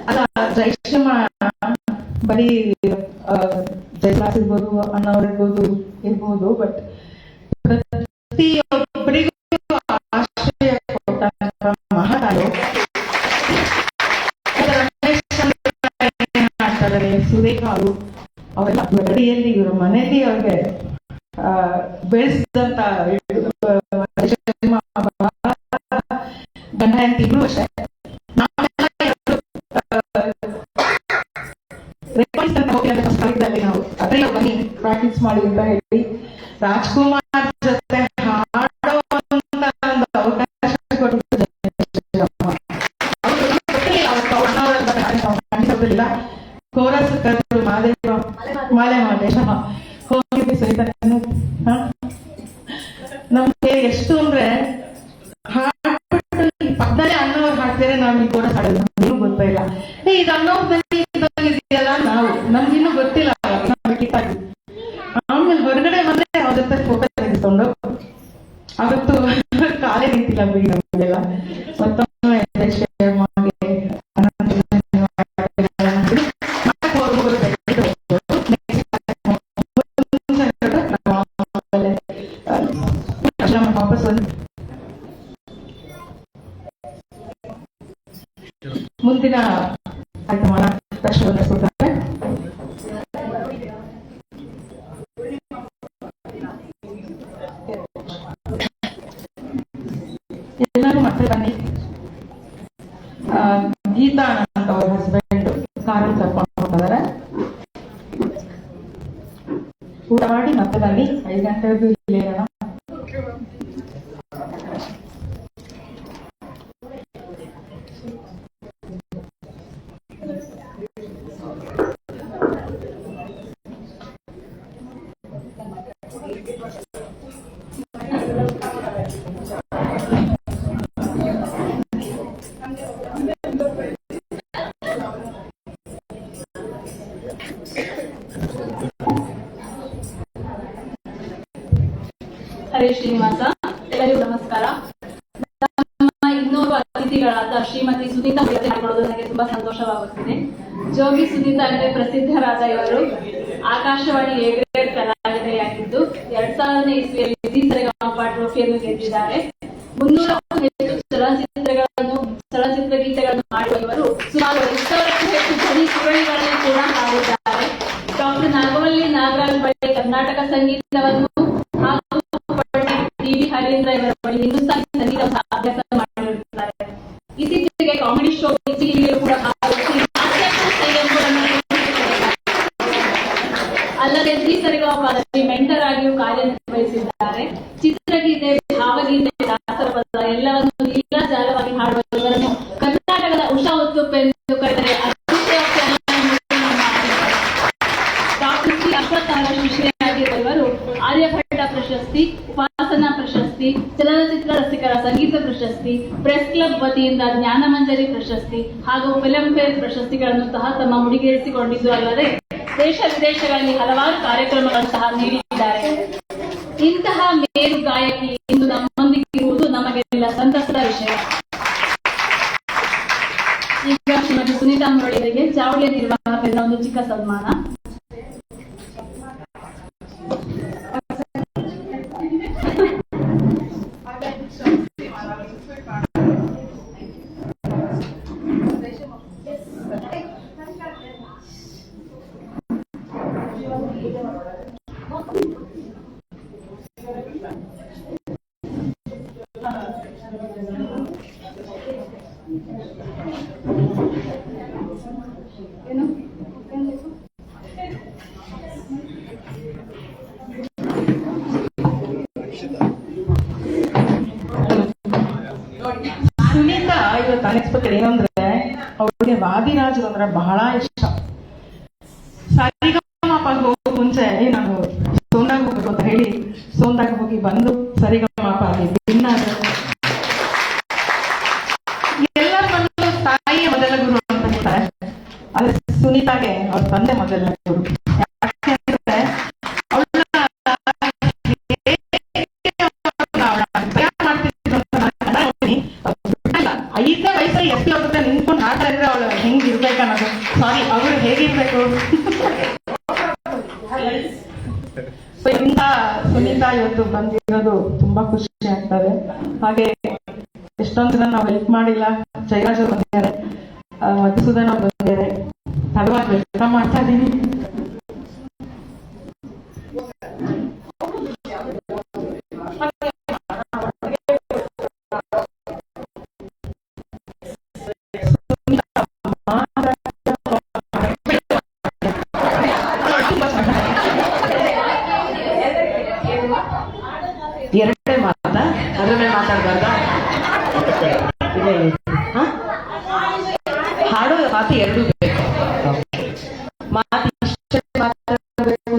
ಅಲ್ಲ, ಜೈಶ್ರಮ ಬರೀ ಜೈಲಾಸ್ ಇರ್ಬೋದು, ಅನ್ನೋರಿರ್ಬೋದು ಇರ್ಬೋದು, ಬಟ್ ಪ್ರತಿಯೊಬ್ಬರಿಗೂ ಆಶ್ರಯ ಕೊಟ್ಟಂತ ಮಹಾರಾಜರು ಮಾಡ್ತಾರೆ. ಸುರೇಖ ಅವರು ಅವೆಲ್ಲ ಗಡಿಯಲ್ಲಿ ಇವರ ಮನೆಯಲ್ಲಿ ಅವ್ರಿಗೆ ಬೆಳೆಸಿದಂತ ಗಂಡ ಹೆಂಡತಿ ಇಬ್ರು ಅಷ್ಟೇ. ನಾವು ಅದೆಲ್ಲ ಬನ್ನಿ ಪ್ರಾಕ್ಟೀಸ್ ಮಾಡಿ ಅಂತ ಹೇಳಿ ರಾಜ್ಕುಮಾರ್ ಜೊತೆ ಹಾಡೋ ಅಂತ ಒಂದು ಅವಕಾಶ ಕೊಟ್ಟಿಲ್ಲ. ಕೋರಸ್ ಕರೆದು ಮಾದೇವ ಮಾಲೆ ಮಾದೇಶ ಹೋಗಿ ಸಹಿತ ನಮ್ಗೆ ಎಷ್ಟು ಅಂದ್ರೆ ಹಾಡ್ಬಿಟ್ಟು ಪಕ್ಕದಲ್ಲೇ ಅನ್ನೋರು ಹಾಡ್ತಾರೆ, ನಾವು ಈ ಕೋರಸ್ ಹಾಡೋದು ನಮ್ಗೇನು ಗೊತ್ತೇ ಇಲ್ಲ. ಇದು ಅನ್ನೋರ್ ಬನ್ನಿ ಇದೆಯಲ್ಲ, ನಾವು ನಮ್ಗಿನ್ನೂ ಗೊತ್ತಿಲ್ಲ. ಕಿತ್ತಾಗಿ ಆಮೇಲೆ ಹೊರಗಡೆ ಬಂದ್ರೆ ಅವ್ರ ಜೊತೆ ಫೋಟೋ ತೆಗೆದುಕೊಂಡು ಅವತ್ತು ಕಾಲೇ ನಿಂತಿಲ್ಲ ಬಿಡಿ ನಮಗೆಲ್ಲ. ಮತ್ತೊಮ್ಮೆ ವಾಪಸ್ ಮುಂದಿನ ಕಾರ್ಯಕ್ರಮ ಕೊಡ್ತಾರೆ. ಎಲ್ಲರೂ ಮತ್ತೆ ಬನ್ನಿ. ಗೀತಾ ಅಂತ ಅವ್ರ ಹಸ್ಬೆಂಡ್ ಕಾರಲ್ಲಿ ಕರ್ಕೊಂಡು ಹೋಗ್ತಾರೆ. ಊಟ ಮಾಡಿ ಮತ್ತೆ ಬನ್ನಿ. 5 ಗಂಟೆಗೂ ಇಲ್ಲೇ ಇರೋಣ. ಹರೇ ಶ್ರೀನಿವಾಸ. ಎಲ್ಲರಿಗೂ ನಮಸ್ಕಾರ. ನಮ್ಮ ಇನ್ನೋರ್ವ ಅತಿಥಿಗಳಾದ ಶ್ರೀಮತಿ ಸುನೀತಾ ಅವರಿಗೆ ಮಾಡಿಕೊಡೋದು ನನಗೆ ತುಂಬಾ ಸಂತೋಷವಾಗುತ್ತಿದೆ. ಜೋಗಿ ಸುನೀತಾ ಅಂದರೆ ಪ್ರಸಿದ್ಧರಾದ ಇವರು ಆಕಾಶವಾಣಿ ಎ ಗ್ರೇಡ್ ಕಲಾವಿದೆಯಾಗಿದ್ದು 2000ನೇ ಇಸ್ವಿಯಲ್ಲಿ ಜಿ ಸರಿಗಮಪ ಟ್ರೋಫಿಯನ್ನು ಗೆದ್ದಿದ್ದಾರೆ. 300ಕ್ಕೂ ಹೆಚ್ಚು ಚಲನಚಿತ್ರ ಗೀತೆಗಳನ್ನು ಮಾಡುವ ಇವರು ಸುಮಾರು 1000ಕ್ಕೂ ಹೆಚ್ಚು ಧ್ವನಿ ಸುರುಳಿಗಳನ್ನು ಕೂಡ ಹಾಡಿದ್ದಾರೆ. ಡಾಕ್ಟರ್ ನಾಗವಲ್ಲಿ ನಾಗರಾಜ್ ಬಳಿ ಕರ್ನಾಟಕ ಸಂಗೀತವನ್ನು ಹಾಗೂ ಟಿ.ವಿ. ಹರೀಂದ್ರ ಇವರ ಬಳಿ ಹಿಂದೂಸ್ತಾನಿ ಸಂಗೀತವನ್ನು ಅಭ್ಯಾಸ ಮಾಡಿರುತ್ತಾರೆ. ಇತ್ತೀಚೆಗೆ ಕಾಮಿಡಿ ಶೋ ಮಿರ್ಚಿಲಿಯೂ ಕೂಡ ಭಾಗವಹಿಸಿ ಅಲ್ಲದೆ ಜಿ ಸರಿಗಮಪದಲ್ಲಿ ಮೆಂಟರ್ ಆಗಿಯೂ ಕಾರ್ಯನಿರ್ವಹಿಸಿದ್ದಾರೆ. ಚಿತ್ರಗೀತೆ, ಭಾವಗೀತೆ, ದಾಸರ ಪದ ಎಲ್ಲವನ್ನು ಲೀಲಾಜಾಲವಾಗಿ ಹಾಡುವ ಇವರನ್ನು ಕರ್ನಾಟಕದ ಉಷಾ ಉತ್ತುಪ್ ಎಂದು ಕರೆದರೆ ಡಾಕ್ಟರ್ ಸಿ ಅಶ್ವತ್ಥಾರ ಶಿಷ್ಯರಾಗಿರುವ ಇವರು ಆರ್ಯಭಟ್ಟ ಪ್ರಶಸ್ತಿ, ಉಪಾಸನಾ ಪ್ರಶಸ್ತಿ, ಚಲನಚಿತ್ರ ರಸಿಕರ ಸಂಗೀತ ಪ್ರಶಸ್ತಿ, ಪ್ರೆಸ್ ಕ್ಲಬ್ ವತಿಯಿಂದ ಜ್ಞಾನಮಂಜರಿ ಪ್ರಶಸ್ತಿ ಹಾಗೂ ಫಿಲ್ಮ್ ಫೇರ್ ಪ್ರಶಸ್ತಿಗಳನ್ನು ಸಹ ತಮ್ಮ ಮುಡಿಗೇರಿಸಿಕೊಂಡಿದ್ದು ಅಲ್ಲದೆ ದೇಶ ವಿದೇಶಗಳಲ್ಲಿ ಹಲವಾರು ಕಾರ್ಯಕ್ರಮಗಳನ್ನು ಸಹ ನೀಡಿದ್ದಾರೆ. ಇಂತಹ ಮೇರು ಗಾಯಕಿ ಇಂದು ನಮ್ಮೊಂದಿಗಿರುವುದು ನಮಗೆಲ್ಲ ಸಂತಸದ ವಿಷಯ. ಈಗ ಶ್ರೀಮತಿ ಸುನೀತಾ ಮುರಳಿಯವರಿಗೆ ಚಾವಡಿಯ ನಿರ್ವಾಹಕರಿಂದ ಒಂದು ಚಿಕ್ಕ ಸನ್ಮಾನ. ಸುನೀತಾ ಇವತ್ತು ಅನ್ಎಕ್ಸ್ಪೆಕ್ಟೆಡ್ ಏನಂದ್ರೆ ಅವ್ರಿಗೆ ವಾದಿರಾಜರು ಅಂದ್ರೆ ಬಹಳ ಇಷ್ಟ. ಸರಿಗಮಪ ಹೋಗೋ ಮುಂಚೆ ನಾನು ಸೋಂದಾಗ ಹೋಗ್ಬೇಕು ಅಂತ ಹೇಳಿ ಸೋಂದಾಗ ಹೋಗಿ ಬಂದು ಸರಿಗಮಪ ಅಲ್ಲಿ ವಿನ್ ಆದ್ರು. ಸುನೀತಾಗೆ ಅವ್ರ ತಂದೆ ಮೊದಲನೇ ಗುರು. ಯಾಕೆಂದ್ರೆ ಅವ್ಳನ್ನ ಐದನೇ ವಯಸ್ಸಲ್ಲಿ ಎಷ್ಟು ಹೋಗುತ್ತೆ ನಿಂತ್ಕೊಂಡು ಹಾಡ್ತಾ ಇದ್ರೆ ಅವಳು ಹೆಂಗಿರ್ಬೇಕನ್ನೋದು. ಸಾರಿ, ಅವಳು ಹೇಗಿರ್ಬೇಕು. ಇಂಥ ಸುನೀತಾ ಇವತ್ತು ಬಂದಿರೋದು ತುಂಬಾ ಖುಷಿ ಆಗ್ತದೆ. ಹಾಗೆ ಎಷ್ಟೊಂದು ಜನ ನಾವು ಹೆಲ್ಪ್ ಮಾಡಿಲ್ಲ. ಜಯರಾಜ್ ಅವ್ರು ಬಂದಿದ್ದಾರೆ, ಮಧುಸೂದನ್ ಅವ್ರು ಬಂದಿದ್ದಾರೆ. ಹಲವಾರು ವೆಲ್ಕಮ್ ಮಾಡ್ತಾ ಇದ್ದೀನಿ. ಎರಡೇ ಮಾತಾ, ಅದ್ರ ಮೇಲೆ ಮಾತಾಡ್ಬಾರ್ದ? ಹಾಡೋ ಮಾತು ಎರಡು ಬೇಕು. ಮಾತು ಇಷ್ಟೇ ಮಾತಾಡಬೇಕು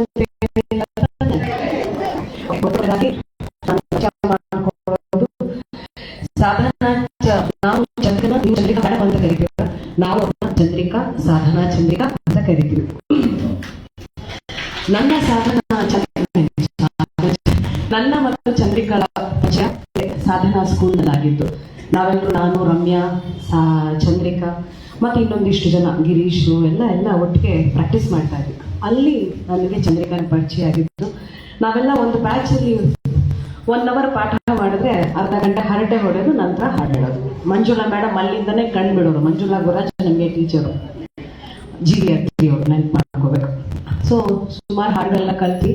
ಸಾಧನಾ. ನಾವು ಚಂದ್ರಿಕಾ, ನೀವು ಚಂದ್ರಿಕಾ ಮೇಡಮ್ ಅಂತ ಕರಿತೀವಿ, ನಾವು ಚಂದ್ರಿಕಾ, ಸಾಧನಾ ಚಂದ್ರಿಕಾ ಅಂತ ಕರಿತೀವಿ. ನನ್ನ ಸಾಧನಾ ನನ್ನ ಮತ್ತು ಚಂದ್ರಿಕಾ ಪರಿಚಯ ಸಾಧನಾ ಸ್ಕೂಲ್ನಲ್ಲಾಗಿತ್ತು. ನಾವೆಲ್ಲರೂ, ನಾನು, ರಮ್ಯಾ, ಚಂದ್ರಿಕಾ ಮತ್ತು ಇನ್ನೊಂದಿಷ್ಟು ಜನ, ಗಿರೀಶು ಎಲ್ಲ ಒಟ್ಟಿಗೆ ಪ್ರಾಕ್ಟೀಸ್ ಮಾಡ್ತಾ ಇದ್ವಿ. ಅಲ್ಲಿ ನನಗೆ ಚಂದ್ರಿಕಾನ ಪರಿಚಯ ಆಗಿತ್ತು. ನಾವೆಲ್ಲ ಒಂದು ಬ್ಯಾಚಲ್ಲಿ 1 ಅವರ್ ಪಾಠ ಮಾಡಿದ್ರೆ ಅರ್ಧ ಗಂಟೆ ಹರಟೆ ಹೊಡೆದು ನಂತರ ಹಾಡೋದು. ಮಂಜುಳಾ ಮೇಡಮ್ ಅಲ್ಲಿಂದನೇ ಕಣ್ ಬಿಡೋರು. ಮಂಜುಳಾ ಗುರಾಜ್ ನಮಗೆ ಟೀಚರು, GV ಅವರು, ನೆನ್ಪು ಮಾಡ್ಕೋಬೇಕು. ಸೊ ಸುಮಾರು ಹಾಡುಗಳೆಲ್ಲ ಕಲ್ತಿ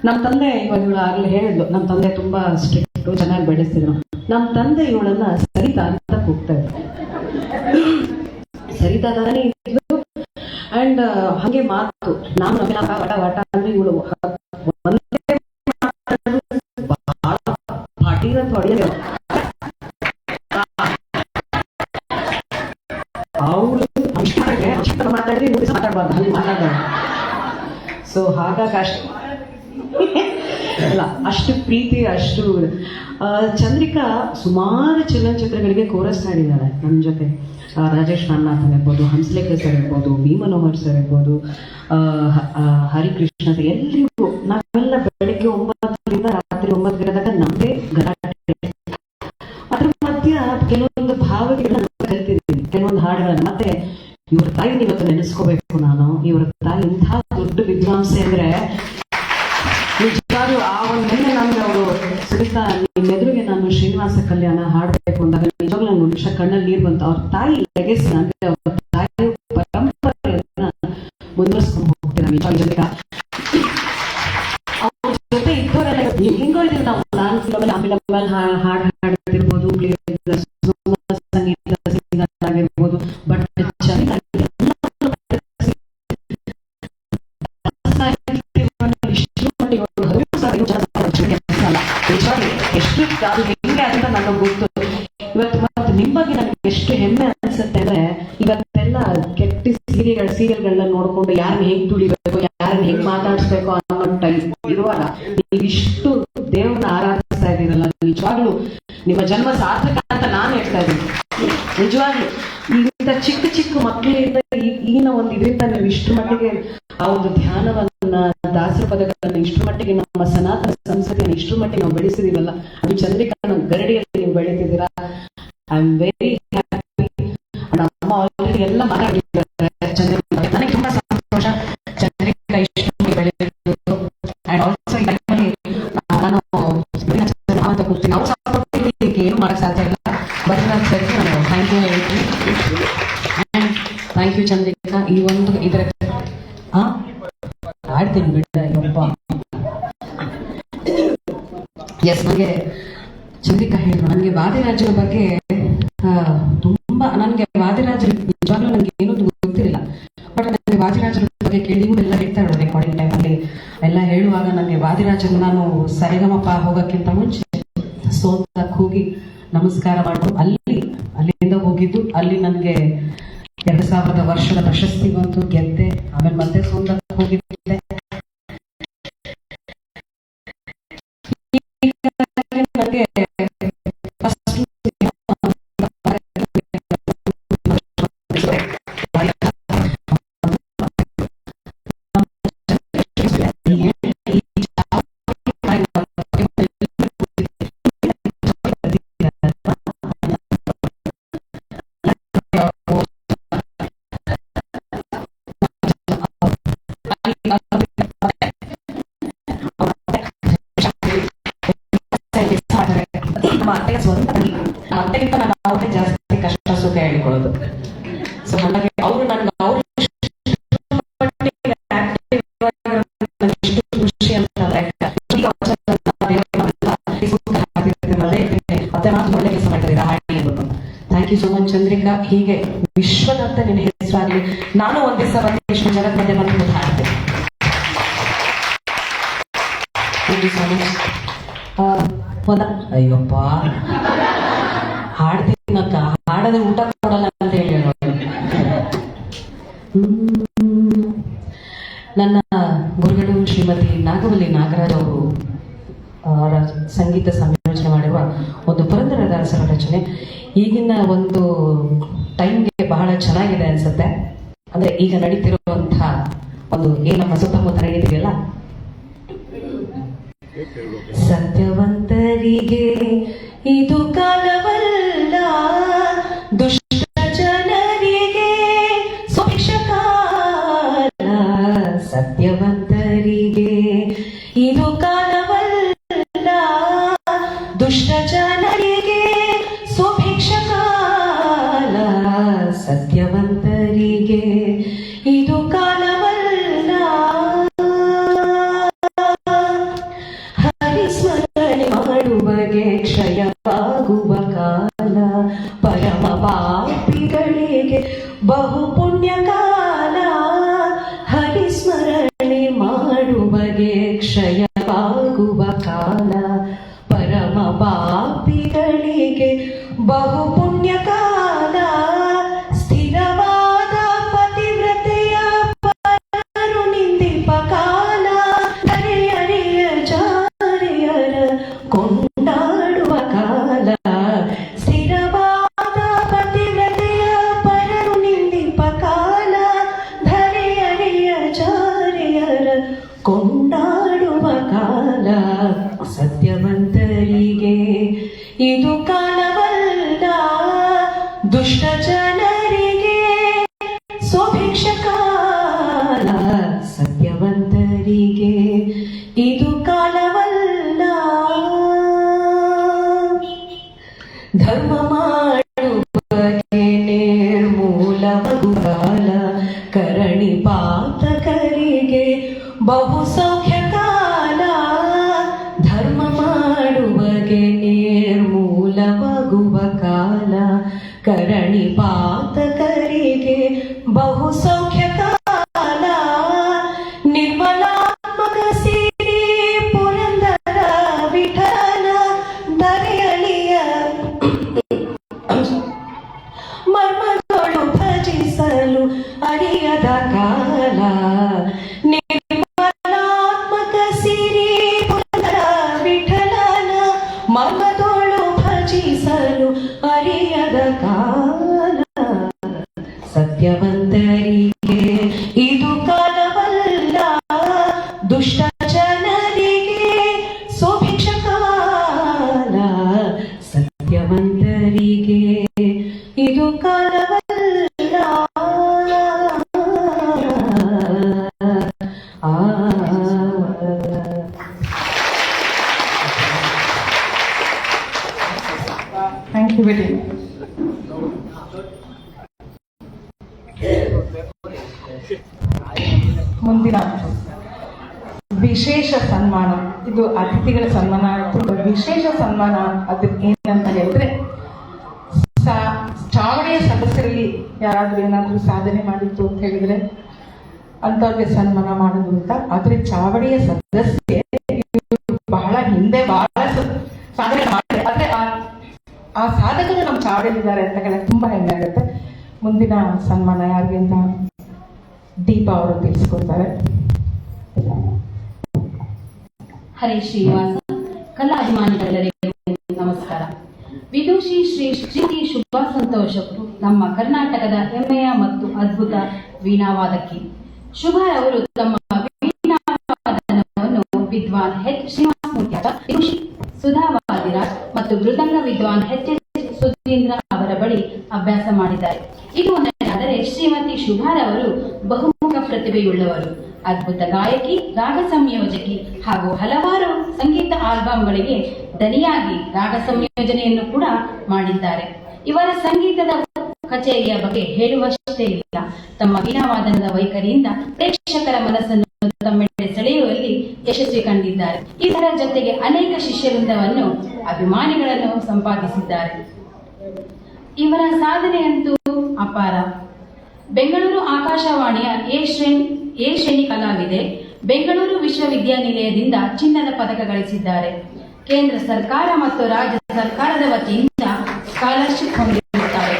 ನಮ್ಮ ತಂದೆ, ಇವಾಗ ಇವಳು ಆಗಲೇ ಹೇಳಿದ್ಲು, ನಮ್ಮ ತಂದೆ ತುಂಬಾ ಸ್ಟ್ರಿಕ್ಟು, ಚೆನ್ನಾಗಿ ಬೆಳೆಸ್ತಿದ್ರು. ನಮ್ಮ ತಂದೆ ಇವಳನ್ನ ಸರಿತಾ ಅಂತ ಕೂಗ್ತಾ ಇದ್ರು. ಸರಿತಾ ತಾನೇ ಇದ್ಲು. ಅಂಡ್ ಹಾಗೆ ಮಾತು, ನಾನು ವಟ ವಟ ಅಂದ್ರೆ ಇವಳು ಬಹಳ ಪಾಟೀರಂತ ಹೊಡೆಯೋದು. ಅವಳು ಮಾತಾಡಿದ್ರೆ ಮಾತಾಡ್ಬಾರ್ದು, ಹಂಗೆ ಮಾತಾಡ್ಬಾರ್ದು. ಸೊ ಹಾಗಾಗಿ ಅಲ್ಲ, ಅಷ್ಟು ಪ್ರೀತಿ, ಅಷ್ಟು. ಚಂದ್ರಿಕಾ ಸುಮಾರು ಚಲನಚಿತ್ರಗಳಿಗೆ ಕೋರಸ್ ಹಾಡಿದ್ದಾಳೆ ನನ್ನ ಜೊತೆ. ರಾಜೇಶ್ ರಾಮನಾಥನ್ ಇರ್ಬೋದು, ಹಂಸಲೇಖ ಸರ್ ಇರ್ಬೋದು, ವಿ ಮನೋಹರ್ ಸರ್ ಇರ್ಬೋದು, ಹರಿಕೃಷ್ಣ, ಎಲ್ರಿಗೂ ನಾವೆಲ್ಲ ಬೆಳಿಗ್ಗೆ 9ರಿಂದ ರಾತ್ರಿ 9 ಗಂಟೆದಾಗ ನಮ್ಮದೇ ಗಲಾಟೆ. ಅದ್ರ ಮಧ್ಯ ಕೆಲವೊಂದು ಭಾವಗಳನ್ನ ಕಲ್ತಿದ್ದೀನಿ, ಕೆಲವೊಂದು ಹಾಡುಗಳನ್ನ. ಮತ್ತೆ ಇವ್ರ ತಾಯಿ ಇವತ್ತು ನೆನೆಸ್ಕೋಬೇಕು ನಾನು. ಇವ್ರ ತಾಯಿ ಇಂಥ ದೊಡ್ಡ ವಿದ್ವಾಂಸೆ ಅಂದ್ರೆ ನಿಜವಾಗ್ಲೂ ಆ ಒಂದು ಮೇಲೆ ನಮ್ಗೆ ಅವರು ಸುನೀತಾ ನಿಮ್ಮೆದುರಿಗೆ ನಾನು ಶ್ರೀನಿವಾಸ ಕಲ್ಯಾಣ ಹಾಡಬೇಕು ಅಂದಾಗ ನಿಜವಾಗ್ಲೂ ನಂಗೆ ನಿಮಿಷ ಕಣ್ಣಲ್ಲಿ ನೀರು ಬಂತು. ಅವ್ರ ತಾಯಿ ಲೆಗೆಸಿ ಅಂದ್ರೆ ಅವ್ರ ತಾಯಿ ಪರಂಪರೆಯನ್ನ ಮುಂದುವರ್ಸ್ಕೊಂಡು ಹೋಗ್ತೀರಾ ನಿಜವಾಗ. ಅವ್ರ ಜೊತೆ ಇದ್ದವರೆಲ್ಲ ಹೆಂಗೋ ಇದೀವಿ ನಾವು. ನಾನು ಫಿಲಮ್ ಹಾಡು ಹಾಡ್ತಿರ್ಬೋದು, ಸಂಗೀತ ಆಗಿರ್ಬೋದು. ಬಟ್ ಎಷ್ಟು ಅದು ಹೆಮ್ಮೆ ಅಂತ ನನಗೆ ಗೊತ್ತು. ಇವತ್ತು ಮತ್ತು ನಿಮ್ಮ ಬಗ್ಗೆ ನನಗೆ ಎಷ್ಟು ಹೆಮ್ಮೆ ಅನ್ಸುತ್ತೆ ಅಂದ್ರೆ, ಇವತ್ತೆಲ್ಲ ಕೆಟ್ಟ ಸೀರಿಯಲ್ಗಳನ್ನ ನೋಡ್ಕೊಂಡು ಯಾರನ್ನ ಹೆಂಗ್ ತುಳಿಬೇಕು, ಯಾರನ್ನ ಹೆಂಗ್ ಮಾತಾಡಿಸ್ಬೇಕು ಅನ್ನೋ ಟೈಮ್ ಇರುವಾಗ ನೀವಿಷ್ಟು ದೇವ್ರನ್ನ ಆರಾಧಿಸ್ತಾ ಇದ್ದೀರಲ್ಲ, ನಿಜವಾಗ್ಲೂ ನಿಮ್ಮ ಜನ್ಮ ಸಾರ್ಥಕ ಅಂತ ನಾನು ಹೇಳ್ತಾ ಇದ್ದೀನಿ. ನಿಜವಾಗ್ಲೂ ಇಂಥ ಚಿಕ್ಕ ಚಿಕ್ಕ ಮಕ್ಕಳಿಂದ ಈಗಿನ ಒಂದು ಇದರಿಂದ ನೀವು ಇಷ್ಟು ಮಟ್ಟಿಗೆ ಆ ಒಂದು ಧ್ಯಾನವನ್ನ, ದಾಸರ ಪದಗಳನ್ನ ಇಷ್ಟು ಮಟ್ಟಿಗೆ, ನಮ್ಮ ಸನಾತನ ಸಂಸ್ಕೃತಿಯನ್ನು ಇಷ್ಟು ಮಟ್ಟಿಗೆ ನಾವು ಬೆಳೆಸಿದೀವಲ್ಲ, ಅದು ಚಂದ್ರಿಕಾನ ಗರಡಿಯಲ್ಲಿ ನೀವು ಬೆಳೀತಿದ್ದೀರಾ. I am very happy. ನಮ್ಮ ಆಲ್ರೆಡಿ ಎಲ್ಲ ಮಾತಾಡಿದ್ದಾರೆ ಚಂದ್ರಿಕಾ. ನನಗೆ ತುಂಬಾ ಸಂತೋಷ ಚಂದ್ರಿಕಾ ಇಷ್ಟು ಬೆಳೆದಿದ್ದು. ಅಂಡ್ ಆಲ್ಸೋ ನಾನು ಅಂತ ಕೂರ್ತೀನಿ, ಅವ್ರು ಸಪೋರ್ಟ್ ಏನು ಮಾಡಕ್ ಸಾಧ್ಯ ಇಲ್ಲ. ಬಟ್ ನಾನು ಸರಿ ನಾನು ಥ್ಯಾಂಕ್ ಯು ಹೇಳ್ತೀನಿ. And thank you Chandrika. ಈ ಒಂದು ಇದರ ಆಡ್ತೀನಿ ಬಿಟ್ಟ ಒಬ್ಬ. ಎಸ್, ನನಗೆ ಚಂದ್ರಿಕಾ ಹೇಳಿದ್ರು, ನನಗೆ ವಾದಿರಾಜರ ಬಗ್ಗೆ ತುಂಬಾ, ನನಗೆ ವಾದಿರಾಜರು ನಿಜವಾಗ್ಲೂ ನನಗೆ ಏನೂ ಗೊತ್ತಿರಲಿಲ್ಲ. ಬಟ್ ನನಗೆ ವಾದಿರಾಜರ ಬಗ್ಗೆ ಕೇಳಿ ಎಲ್ಲ ಹೇಳ್ತಾ ಇರೋದು ರೆಕಾರ್ಡಿಂಗ್ ಟೈಮಲ್ಲಿ ಎಲ್ಲ ಹೇಳುವಾಗ ನನಗೆ ವಾದಿರಾಜರು ನಾನು ಸರಿಗಮಪ ಹೋಗೋಕ್ಕಿಂತ ಮುಂಚೆ ಸೋಂತಕ್ಕೆ ಹೋಗಿ ನಮಸ್ಕಾರ ಮಾಡಿದ್ರು. ಅಲ್ಲಿಂದ ಹೋಗಿದ್ದು, ಅಲ್ಲಿ ನನಗೆ 2000 ವರ್ಷದ ಪ್ರಶಸ್ತಿ ಬಂತು, ಗೆದ್ದೆ. ಆಮೇಲೆ ಮತ್ತೆ ಸೋಂತಕ್ಕೆ ಹೋಗಿದ್ದೆ. ನನಗೆ ಅದಕ್ಕಿಂತ ನಾನು ಅವ್ರಿಗೆ ಜಾಸ್ತಿ ಕಷ್ಟ ಸುಖ ಹೇಳ್ಕೊಳ್ಳೋದು. ಸೊ ಹಾಗಾಗಿ ಅವರು ನನಗೆ ಅವ್ರು ಖುಷಿ ಅಂತಂದ್ರೆ ಮತ್ತೆ ಮಾತು ಒಳ್ಳೆ ಕೆಲಸ ಮಾಡ್ತಿದ್ದೀರಾ ಹಾಡಿ. Thank you so much Chandrika. ಹೀಗೆ ವಿಶ್ವದಂತ ನಿನ್ನ ಹೆಸರಾಗಲಿ. ನಾನು ಒಂದ್ ದಿವಸ ಬಂದು ಇಷ್ಟು ಜನದ ಮಧ್ಯೆ ಬಂದು ಹಾಡ್ತೇನೆ. Thank you so much. Ayyappa ಹಾಡ್ತೀನಕ್ಕ, ಹಾಡದೆ ಊಟ ಕೊಡಲ್ಲ ಅಂತ ಹೇಳಿ ನನ್ನ ಗುರುಗಳು ಶ್ರೀಮತಿ ನಾಗವಲ್ಲಿ ನಾಗರಾಜ್ ಅವರು ಸಂಗೀತ ಸಂಯೋಜನೆ ಮಾಡಿರುವ ಒಂದು ಪುರಂದರದಾಸರ ರಚನೆ ಈಗಿನ ಒಂದು ಟೈಮ್ಗೆ ಬಹಳ ಚೆನ್ನಾಗಿದೆ ಅನ್ಸುತ್ತೆ. ಅಂದ್ರೆ ಈಗ ನಡೀತಿರುವಂತಹ ಒಂದು ನಮ್ಮ ಸುತ್ತಮುತ್ತ ನಡೀತಿದೆಯಲ್ಲ, ಸತ್ಯವಂತರಿಗೆ ಇದು ಕಾಲವಲ್ಲ, ದುಷ್ಟ ಜನರಿಗೆ ಸುಭಿಕ್ಷ ಕಾಲ. ಸತ್ಯವಂತರಿಗೆ ಇದು ಕಾಲವಲ್ಲ, ದುಷ್ಟ ಜನರಿಗೆ ಸುಭಿಕ್ಷ ಕಾಲ. ಸತ್ಯವಂತರಿಗೆ ಇದು ಕಾಲವಲ್ಲ, ಹರಿಸ್ಮರಣೆ ಮಾಡುವಗೆ ಕ್ಷಯವಾಗುವ ಕಾಲ. ಪರಮ ಪಾಪಿಗಳಿಗೆ ಬಹು ಪುಣ್ಯ ಕಾಲ. ಹರಿಸ್ಮರಣೆ ಮಾಡುವಗೆ ಕ್ಷಯವಾಗುವ ಕಾಲ. ಪರಮ ಪಾಪಿಗಳಿಗೆ ಬಹು ಪುಣ್ಯ ಕಾಲ. ಸ್ಥಿರವಾದ ಪತಿವ್ರತೆಯ ಪರರು ನಿಂದಿಪ ಕಾಲ. ಹರಿಹರಿಯ ಜಾರಿಯರ ಕೊಂಡಾಡುವ ಕಾಲ. ಸ್ಥಿರವಾದ ಪತಿವ್ರತೆಯ ಪರರು ನಿಂದಿಪ ಕಾಲ. ಧರೆಯರಿಯ ಜಾರಿಯರ ಕೊಂಡಾಡುವ ಕಾಲ. ಸತ್ಯವಂತರಿಗೆ ಇದು ಕಾಲವಲ್ಲ, ದುಷ್ಟ ಜನರಿಗೆ ಸುಭಿಕ್ಷ ಕಾಲ. ಸತ್ಯವಂತರಿಗೆ ಇದು ಕಾಲವಲ್ಲ. ಧರ್ಮ ಮಾಡುವಗೆ ನಿರ್ಮೂಲವಾಗುವ ಕಾಲ. ಕರಣಿ ಪಾತಕರಿಗೆ ಬಹು ಸೌಖ್ಯ ಕಾಲ. ಧರ್ಮ ಮಾಡುವಗೆ ನಿರ್ಮೂಲವಾಗುವ ಕಾಲ. ಕರಣಿ ಪಾತಕರಿಗೆ ಬಹು ಸೌಖ್ಯ ಕಾಲ. ನಿರ್ಮಲಾತ್ಮಕ ಸಿರಿ ಪುರಂದರ ವಿಠಲ. ದರೆಯಲಿಯ ಮರ್ಮಗಳು ಭಜಿಸಲು ಅರಿಯದ ಕಾಲ. ನಿರ್ಮಲಾತ್ಮಕ ಸಿರಿ ಪುರಂದರ ವಿಠಲನ ಮರ್ಮದೋಳು ಭಜಿಸಲು ಅರಿಯದ ಕಾಲ. ಸತ್ಯವಂತರಿಗೆ ಇದು ಕಾಲವಲ್ಲ, ದುಷ್ಟ ಜನರಿಗೆ ಸುಭಿಕ್ಷ ಕಾಲ. ಸತ್ಯವಂತರಿಗೆ ಇದು ಕಾಲವಲ್ಲ. Thank you very much. ಮುಂದಿನ ವಿಶೇಷ ಸನ್ಮಾನ, ಇದು ಅತಿಥಿಗಳ ಸನ್ಮಾನ ಆಯಿತು. ವಿಶೇಷ ಸನ್ಮಾನ ಅದಕ್ಕೆ ಏನಂತ ಹೇಳಿದ್ರೆ, ಚಾವಡಿಯ ಸದಸ್ಯರಲ್ಲಿ ಯಾರಾದ್ರೂ ಏನಾದ್ರೂ ಸಾಧನೆ ಮಾಡಿತ್ತು ಅಂತ ಹೇಳಿದ್ರೆ ಅಂತವ್ರಿಗೆ ಸನ್ಮಾನ ಮಾಡೋದು ಅಂತ. ಆದ್ರೆ ಚಾವಡಿಯ ಸದಸ್ಯೆ ಬಹಳ ಹಿಂದೆ ಬಹಳ ಸಾಧನೆ ಮಾಡಿದ್ರೆ, ಆದ್ರೆ ಆ ಸಾಧಕರು ನಮ್ಮ ಚಾವಡಿಯಲ್ಲಿದ್ದಾರೆ ಅಂತ ಹೇಳಕ್ ತುಂಬಾ ಹೆಮ್ಮೆಯಾಗುತ್ತೆ. ಮುಂದಿನ ಸನ್ಮಾನ ಯಾರಿಗೆ ಅಂತ ದೀಪಾ ಅವರು ತಿಳಿಸ್ಕೊಡ್ತಾರೆ. ಹರೇ ಶ್ರೀನಿವಾಸ. ಕಲಾ ಅಭಿಮಾನಿಗಳೆಲ್ಲರಿಗೂ ನಮಸ್ಕಾರ. ವಿದುಷಿ ಶ್ರೀ ಶ್ರೀ ಶುಭಾ ಸಂತೋಷರು ನಮ್ಮ ಕರ್ನಾಟಕದ ಹೆಮ್ಮೆಯ ಮತ್ತು ಅದ್ಭುತ ವೀಣಾವಾದಕಿ. ಶುಭಾ ಅವರು ತಮ್ಮ ವೀಣಾವಾದನವನ್ನು ವಿದ್ವಾನ್ ಎಚ್ ಶ್ರೀನಿವಾಸ ಮೂರ್ತಿ, ವಿದುಷಿ ಸುಧಾ ವಾದಿರಾಜ್ ಮತ್ತು ಮೃದಂಗ ವಿದ್ವಾನ್ ಎಚ್ ಸುಧೀಂದ್ರ ಅವರ ಬಳಿ ಅಭ್ಯಾಸ ಮಾಡಿದ್ದಾರೆ. ಇದು ಒಂದಾದರೆ ಶ್ರೀಮತಿ ಶುಭಾರವರು ಬಹುಮುಖ ಪ್ರತಿಭೆಯುಳ್ಳವರು, ಅದ್ಭುತ ಗಾಯಕಿ, ರಾಗ ಸಂಯೋಜಕಿ ಹಾಗೂ ಹಲವಾರು ಸಂಗೀತ ಆಲ್ಬಂಗಳಿಗೆ ದನಿಯಾಗಿ ರಾಗ ಸಂಯೋಜನೆಯನ್ನು ಕೂಡ ಮಾಡಿದ್ದಾರೆ. ಇವರ ಸಂಗೀತದ ಕಚೇರಿಯ ಬಗ್ಗೆ ಹೇಳುವಷ್ಟೇ ಇಲ್ಲ. ತಮ್ಮ ವೀಣಾವಾದನದ ವೈಖರಿಯಿಂದ ಪ್ರೇಕ್ಷಕರ ಮನಸ್ಸನ್ನು ತಮ್ಮೆಡೆ ಸೆಳೆಯುವಲ್ಲಿ ಯಶಸ್ವಿ ಕಂಡಿದ್ದಾರೆ. ಇದರ ಜೊತೆಗೆ ಅನೇಕ ಶಿಷ್ಯವೃಂದವನ್ನು, ಅಭಿಮಾನಿಗಳನ್ನು ಸಂಪಾದಿಸಿದ್ದಾರೆ. ಇವರ ಸಾಧನೆಯಂತೂ ಅಪಾರ. ಬೆಂಗಳೂರು ಆಕಾಶವಾಣಿಯ ಎ ಶ್ರೇಣಿ ಕಲಾವಿದೆ. ಬೆಂಗಳೂರು ವಿಶ್ವವಿದ್ಯಾನಿಲಯದಿಂದ ಚಿನ್ನದ ಪದಕ ಗಳಿಸಿದ್ದಾರೆ. ಕೇಂದ್ರ ಸರ್ಕಾರ ಮತ್ತು ರಾಜ್ಯ ಸರ್ಕಾರದ ವತಿಯಿಂದ ಸ್ಕಾಲರ್ಶಿಪ್ ಹೊಂದಿರುತ್ತಾರೆ.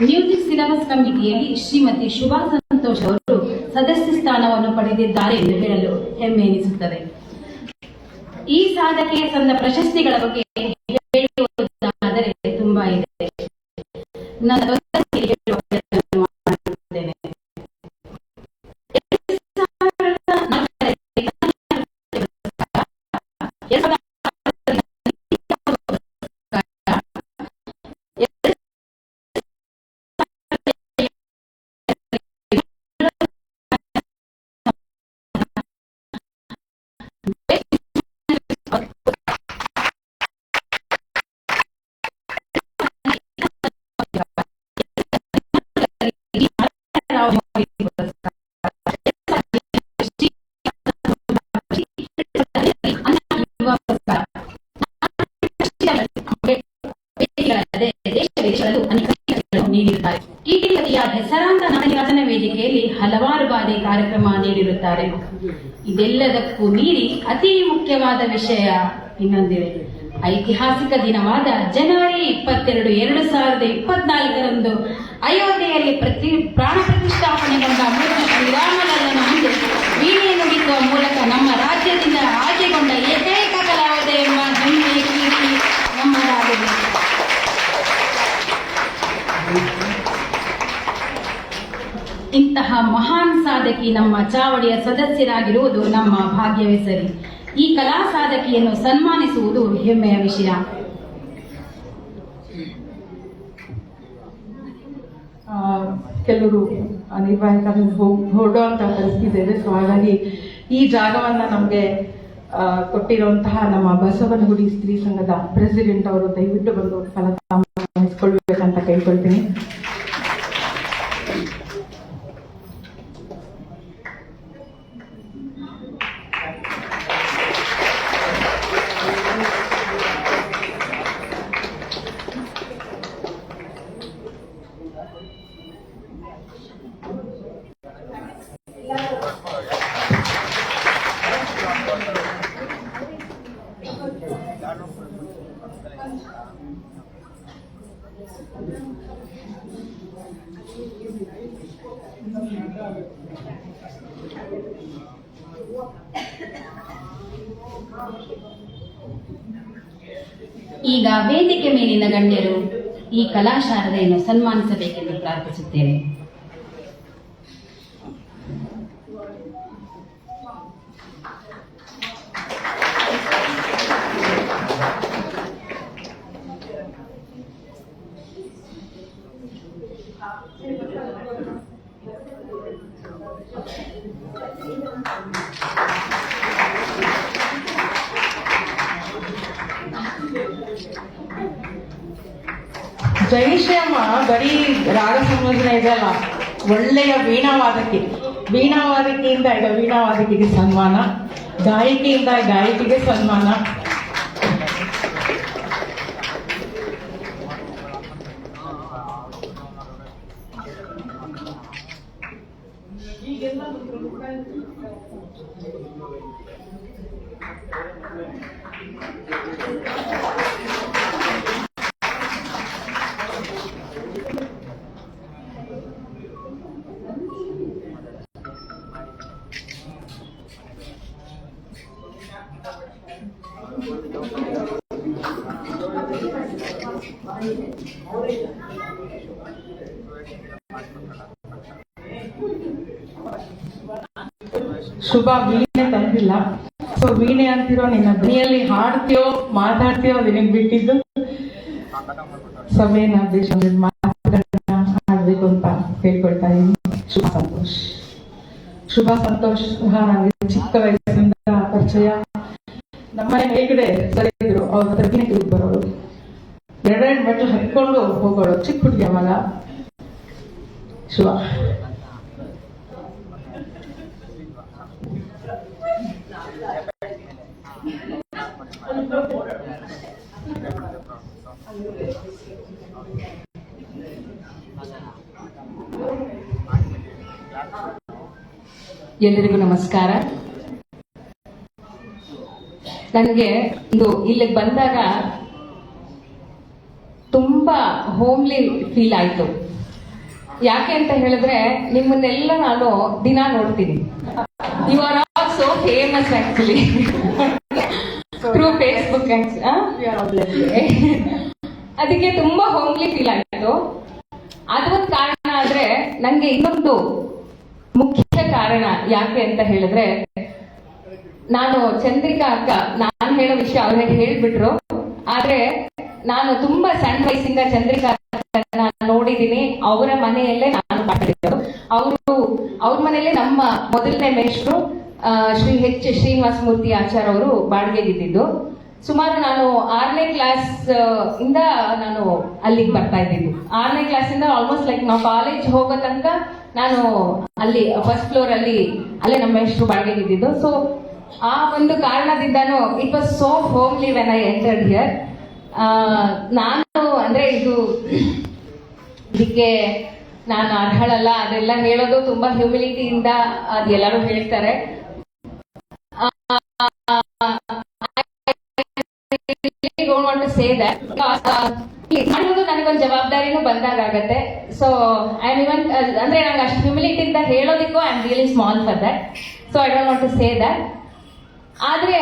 ಮ್ಯೂಸಿಕ್ ಸಿಲೆಬಸ್ ಕಮಿಟಿಯಲ್ಲಿ ಶ್ರೀಮತಿ ಶುಭಾ ಸಂತೋಷ್ ಅವರು ಸದಸ್ಯ ಸ್ಥಾನವನ್ನು ಪಡೆದಿದ್ದಾರೆ ಎಂದು ಹೇಳಲು ಹೆಮ್ಮೆ ಎನಿಸುತ್ತದೆ. ಈ ಸಾಧನೆಗೆ ಸಂದ ಪ್ರಶಸ್ತಿಗಳ ಬಗ್ಗೆ ಹೇಳುವುದಾದರೆ ತುಂಬಾ ಇದೆ. ನನ್ನ ನೀಡಿರುತ್ತಾರೆ. ಟಿಟಿವಿಯ ಹೆಸರಾಂತ ನಾಟಕನ ವೇದಿಕೆಯಲ್ಲಿ ಹಲವಾರು ಬಾರಿ ಕಾರ್ಯಕ್ರಮ ನೀಡಿರುತ್ತಾರೆ. ಇದೆಲ್ಲದಕ್ಕೂ ಮೀರಿ ಅತಿ ಮುಖ್ಯವಾದ ವಿಷಯ ಇನ್ನೊಂದಿದೆ. ಐತಿಹಾಸಿಕ ದಿನವಾದ ಜನವರಿ 22, 2024ರಂದು ಅಯೋಧ್ಯೆಯಲ್ಲಿ ಪ್ರಾಣ ಪ್ರತಿಷ್ಠಾಪನೆಗೊಂಡ ಮೂಲ ಶ್ರೀರಾಮಲಲ್ಲನ ಮುಂದೆ ವೀಣೆ ನುಡಿಸುವ ಮೂಲಕ ನಮ್ಮ ರಾಜ್ಯದಿಂದ ಆಯ್ಕೆಗೊಂಡ ಏಕೈಕ ಕಲಾವಿದೆ ಎಂಬ ಹೆಮ್ಮೆ ಕೀರ್ತಿ ನಮ್ಮದಾಗಿದೆ. ಇಂತಹ ಮಹಾನ್ ಸಾಧಕಿ ನಮ್ಮ ಚಾವಡಿಯ ಸದಸ್ಯರಾಗಿರುವುದು ನಮ್ಮ ಭಾಗ್ಯವೇ ಸರಿ. ಈ ಕಲಾ ಸಾಧಕಿಯನ್ನು ಸನ್ಮಾನಿಸುವುದು ಹೆಮ್ಮೆಯ ವಿಷಯ. ಕೆಲವರು ನಿರ್ವಾಹಕರಿಂದ ಹೊರಡುವಂತ ಪರಿಸ್ಥಿತಿ ಇದೆ. ಸೊ ಹಾಗಾಗಿ ಈ ಜಾಗವನ್ನ ನಮಗೆ ಕೊಟ್ಟಿರುವಂತಹ ನಮ್ಮ ಬಸವನಗುಡಿ ಸ್ತ್ರೀ ಸಂಘದ ಪ್ರೆಸಿಡೆಂಟ್ ಅವರು ದಯವಿಟ್ಟು ಬಂದು ಫಲಕ ವಹಿಸ್ಕೊಳ್ಬೇಕಂತ ಕೇಳ್ಕೊಳ್ತೀನಿ. ಈಗ ವೇದಿಕೆ ಮೇಲಿನ ಗಣ್ಯರು ಈ ಕಲಾಶಾರದೆಯನ್ನು ಸನ್ಮಾನಿಸಬೇಕೆಂದು ಪ್ರಾರ್ಥಿಸುತ್ತೇನೆ. ಜಯಶ್ಯಾಮ ಬರೀ ರಾಗ ಸಂಯೋಜನೆ ಇದೆಯಲ್ಲ, ಒಳ್ಳೆಯ ವೀಣಾವಾದಕಿಯಿಂದ ಈಗ ವೀಣಾವಾದಕಿಗೆ ಸನ್ಮಾನ, ಗಾಯಕಿಯಿಂದ ಗಾಯಕಿಗೆ ಸನ್ಮಾನ. ಶುಭ ವೀಣೆ ತಂದಿಲ್ಲ. ಸೊ ವೀಣೆ ಅಂತಿರೋ ನಿನ್ನ ಧ್ವನಿಯಲ್ಲಿ ಹಾಡ್ತೀಯೋ ಮಾತಾಡ್ತೀಯೋ ನಿನಗೆ ಬಿಟ್ಟಿದ್ದು. ಸಭೆಯನ್ನ ಮಾತುಗಳನ್ನ ಆಡ್ಬೇಕು ಅಂತ ಕೇಳ್ಕೊಳ್ತಾ ಇದ್ದೀನಿ. ಶುಭ ಸಂತೋಷ್ ಸಹ ನನಗೆ ಚಿಕ್ಕ ವಯಸ್ಸಿನಿಂದ ಪರಿಚಯ. ನಮ್ಮನೆ ಹೇಗಿದೆ ಸರಿದ್ರು ಅವ್ರ ಹತ್ರನೇ ಕೂತ್ ಬರೋಳು, ಎರಡೆರಡು ಮೆಟ್ಲು ಹತ್ಕೊಂಡು ಹೋಗೋಳು, ಚಿಕ್ಕ ಹುಡುಗಿಯ ಮಗ ಶಿವ. ಎಲ್ಲರಿಗೂ ನಮಸ್ಕಾರ. ನನಗೆ ಇದು ಇಲ್ಲಿಗೆ ಬಂದಾಗ ತುಂಬಾ ಹೋಮ್ಲಿ ಫೀಲ್ ಆಯ್ತು. ಯಾಕೆ ಅಂತ ಹೇಳಿದ್ರೆ ನಿಮ್ಮನ್ನೆಲ್ಲ ನಾನು ದಿನ ನೋಡ್ತೀನಿ. You are all so famous actually through Facebook. ಅದಕ್ಕೆ ತುಂಬಾ ಹೋಮ್ಲಿ ಫೀಲ್ ಆಯ್ತು. ಅದೊಂದು ಕಾರಣ. ಆದ್ರೆ ನಂಗೆ ಇನ್ನೊಂದು ಮುಖ್ಯ ಕಾರಣ ಯಾಕೆ ಅಂತ ಹೇಳಿದ್ರೆ, ನಾನು ಚಂದ್ರಿಕಾ ಅಕ್ಕ ನಾನು ಹೇಳೋ ವಿಷಯ ಅವ್ರಿಗೆ ಹೇಳ್ಬಿಟ್ರು. ಆದ್ರೆ ನಾನು ತುಂಬಾ ಸಣ್ಣ ವಯಸ್ಸಿಂದ ಚಂದ್ರಿಕಾ ಅಕ್ಕ ನೋಡಿದೀನಿ. ಅವರ ಮನೆಯಲ್ಲೇ ನಾನು ಮಾತಾಡಿದ್ದು. ಅವ್ರ ಮನೆಯಲ್ಲೇ ನಮ್ಮ ಮೊದಲನೇ ಮೇಷ್ಟ್ರು ಶ್ರೀ ಎಚ್ ಶ್ರೀನಿವಾಸ ಮೂರ್ತಿ ಆಚಾರ್ ಅವರು ಬಾಡಿಗೆಗಿದ್ದು. ಸುಮಾರು ನಾನು 6ನೇ ಕ್ಲಾಸ್ ಇಂದ ನಾನು ಅಲ್ಲಿಗೆ ಬರ್ತಾ ಇದ್ದೀನಿ. 6ನೇ ಕ್ಲಾಸಿಂದ ಆಲ್ಮೋಸ್ಟ್ ಲೈಕ್ ನಾವು ಕಾಲೇಜ್ ಹೋಗೋ ತನಕ ನಾನು ಅಲ್ಲಿ ಫಸ್ಟ್ ಫ್ಲೋರ್ ಅಲ್ಲೇ ನಮ್ಮ ಮೇಷ್ಟ್ರು ಬಾಡಿಗೆಗಿದ್ದು. ಸೊ ಆ ಒಂದು ಕಾರಣದಿಂದಾನು it was so homely when I entered here. ನಾನು ಅಂದ್ರೆ ಇದಕ್ಕೆ ನಾನು ಅರ್ಹಳಲ್ಲ ಅದೆಲ್ಲ ಹೇಳೋದು ತುಂಬಾ ಹ್ಯೂಮಿಲಿಟಿಯಿಂದ ಅದೆಲ್ಲರೂ ಹೇಳ್ತಾರೆ. ಮಾಡೋದು ನನಗೊಂದು ಜವಾಬ್ದಾರಿನೂ ಬಂದಾಗತ್ತೆ. ಸೊ ಐ ಇವನ್ ಅಂದ್ರೆ ನಂಗೆ ಅಷ್ಟು ಹ್ಯೂಮಿಲಿಟಿಯಿಂದ ಹೇಳೋದಿಕ್ಕೂ I am really small for that. So I don't want to say that. ಆದ್ರೆ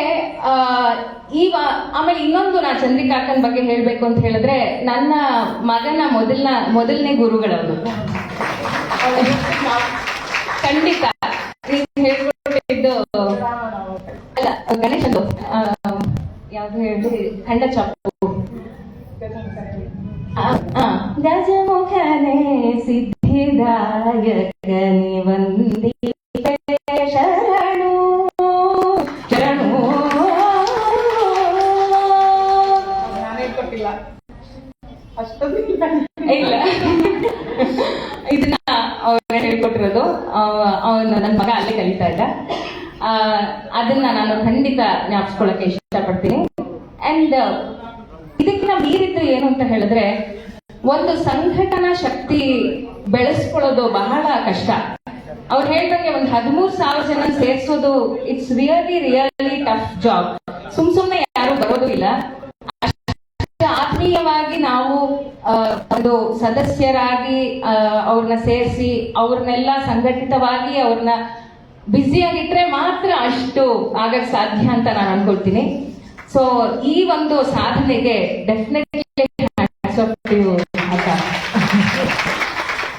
ಈಗ ಆಮೇಲೆ ಇನ್ನೊಂದು ನಾ ಚಂದ್ರಿಕಾ ಅಕ್ಕನ ಬಗ್ಗೆ ಹೇಳ್ಬೇಕು ಅಂತ ಹೇಳಿದ್ರೆ, ನನ್ನ ಮಗನ ಮೊದಲನೇ ಗುರುಗಳವರು. ಖಂಡಿತ ನೀವು ಹೇಳ್ಕೊಟ್ಟಿದ್ದು ಅಲ್ಲ, ಗಣೇಶಂದು ಯಾವ್ದು ಹೇಳಿ, ಖಂಡ ಚಾಪು ಗಜಮುಖನೇ ಸಿದ್ಧಿದಾಯಕನಿ ವಂದಿತೆ ಶರಣು ಶರಣು. ಇಲ್ಲ, ಇದನ್ನ ಅವ್ರು ಹೇಳ್ಕೊಟ್ಟಿರೋದು. ಅವನು ನನ್ನ ಮಗ ಅಲ್ಲೇ ಕಲಿತಾ ಇದ್ದ. ಅದನ್ನ ನಾನು ಖಂಡಿತ ಜ್ಞಾಪಿಸ್ಕೊಳ್ಳಕ್ಕೆ ಇಷ್ಟಪಡ್ತೀನಿ. ಅಂಡ್ ಇದಕ್ಕಿಂತ ಮೀರಿದ್ದು ಏನು ಅಂತ ಹೇಳಿದ್ರೆ, ಒಂದು ಸಂಘಟನಾ ಶಕ್ತಿ ಬೆಳೆಸ್ಕೊಳ್ಳೋದು ಬಹಳ ಕಷ್ಟ. ಅವ್ರು ಹೇಳ್ದಂಗೆ ಒಂದು 13,000 ಜನ ಸೇರಿಸೋದು ಇಟ್ಸ್ ರಿಯಲಿ ಟಫ್ ಜಾಬ್. ಸುಮ್ನೆ ಯಾರು ಬರೋದು ಇಲ್ಲ. ಆತ್ಮೀಯವಾಗಿ ನಾವು ಒಂದು ಸದಸ್ಯರಾಗಿ ಅವ್ರನ್ನ ಸೇರಿಸಿ ಅವ್ರನ್ನೆಲ್ಲ ಸಂಘಟಿತವಾಗಿ ಅವ್ರನ್ನ ಬ್ಯುಸಿಯಾಗಿಟ್ರೆ ಮಾತ್ರ ಅಷ್ಟು ಆಗಕ್ಕೆ ಸಾಧ್ಯ ಅಂತ ನಾನು ಅನ್ಕೊಳ್ತೀನಿ. ಸೊ ಈ ಒಂದು ಸಾಧನೆಗೆ ಡೆಫಿನೆಟ್ಲಿ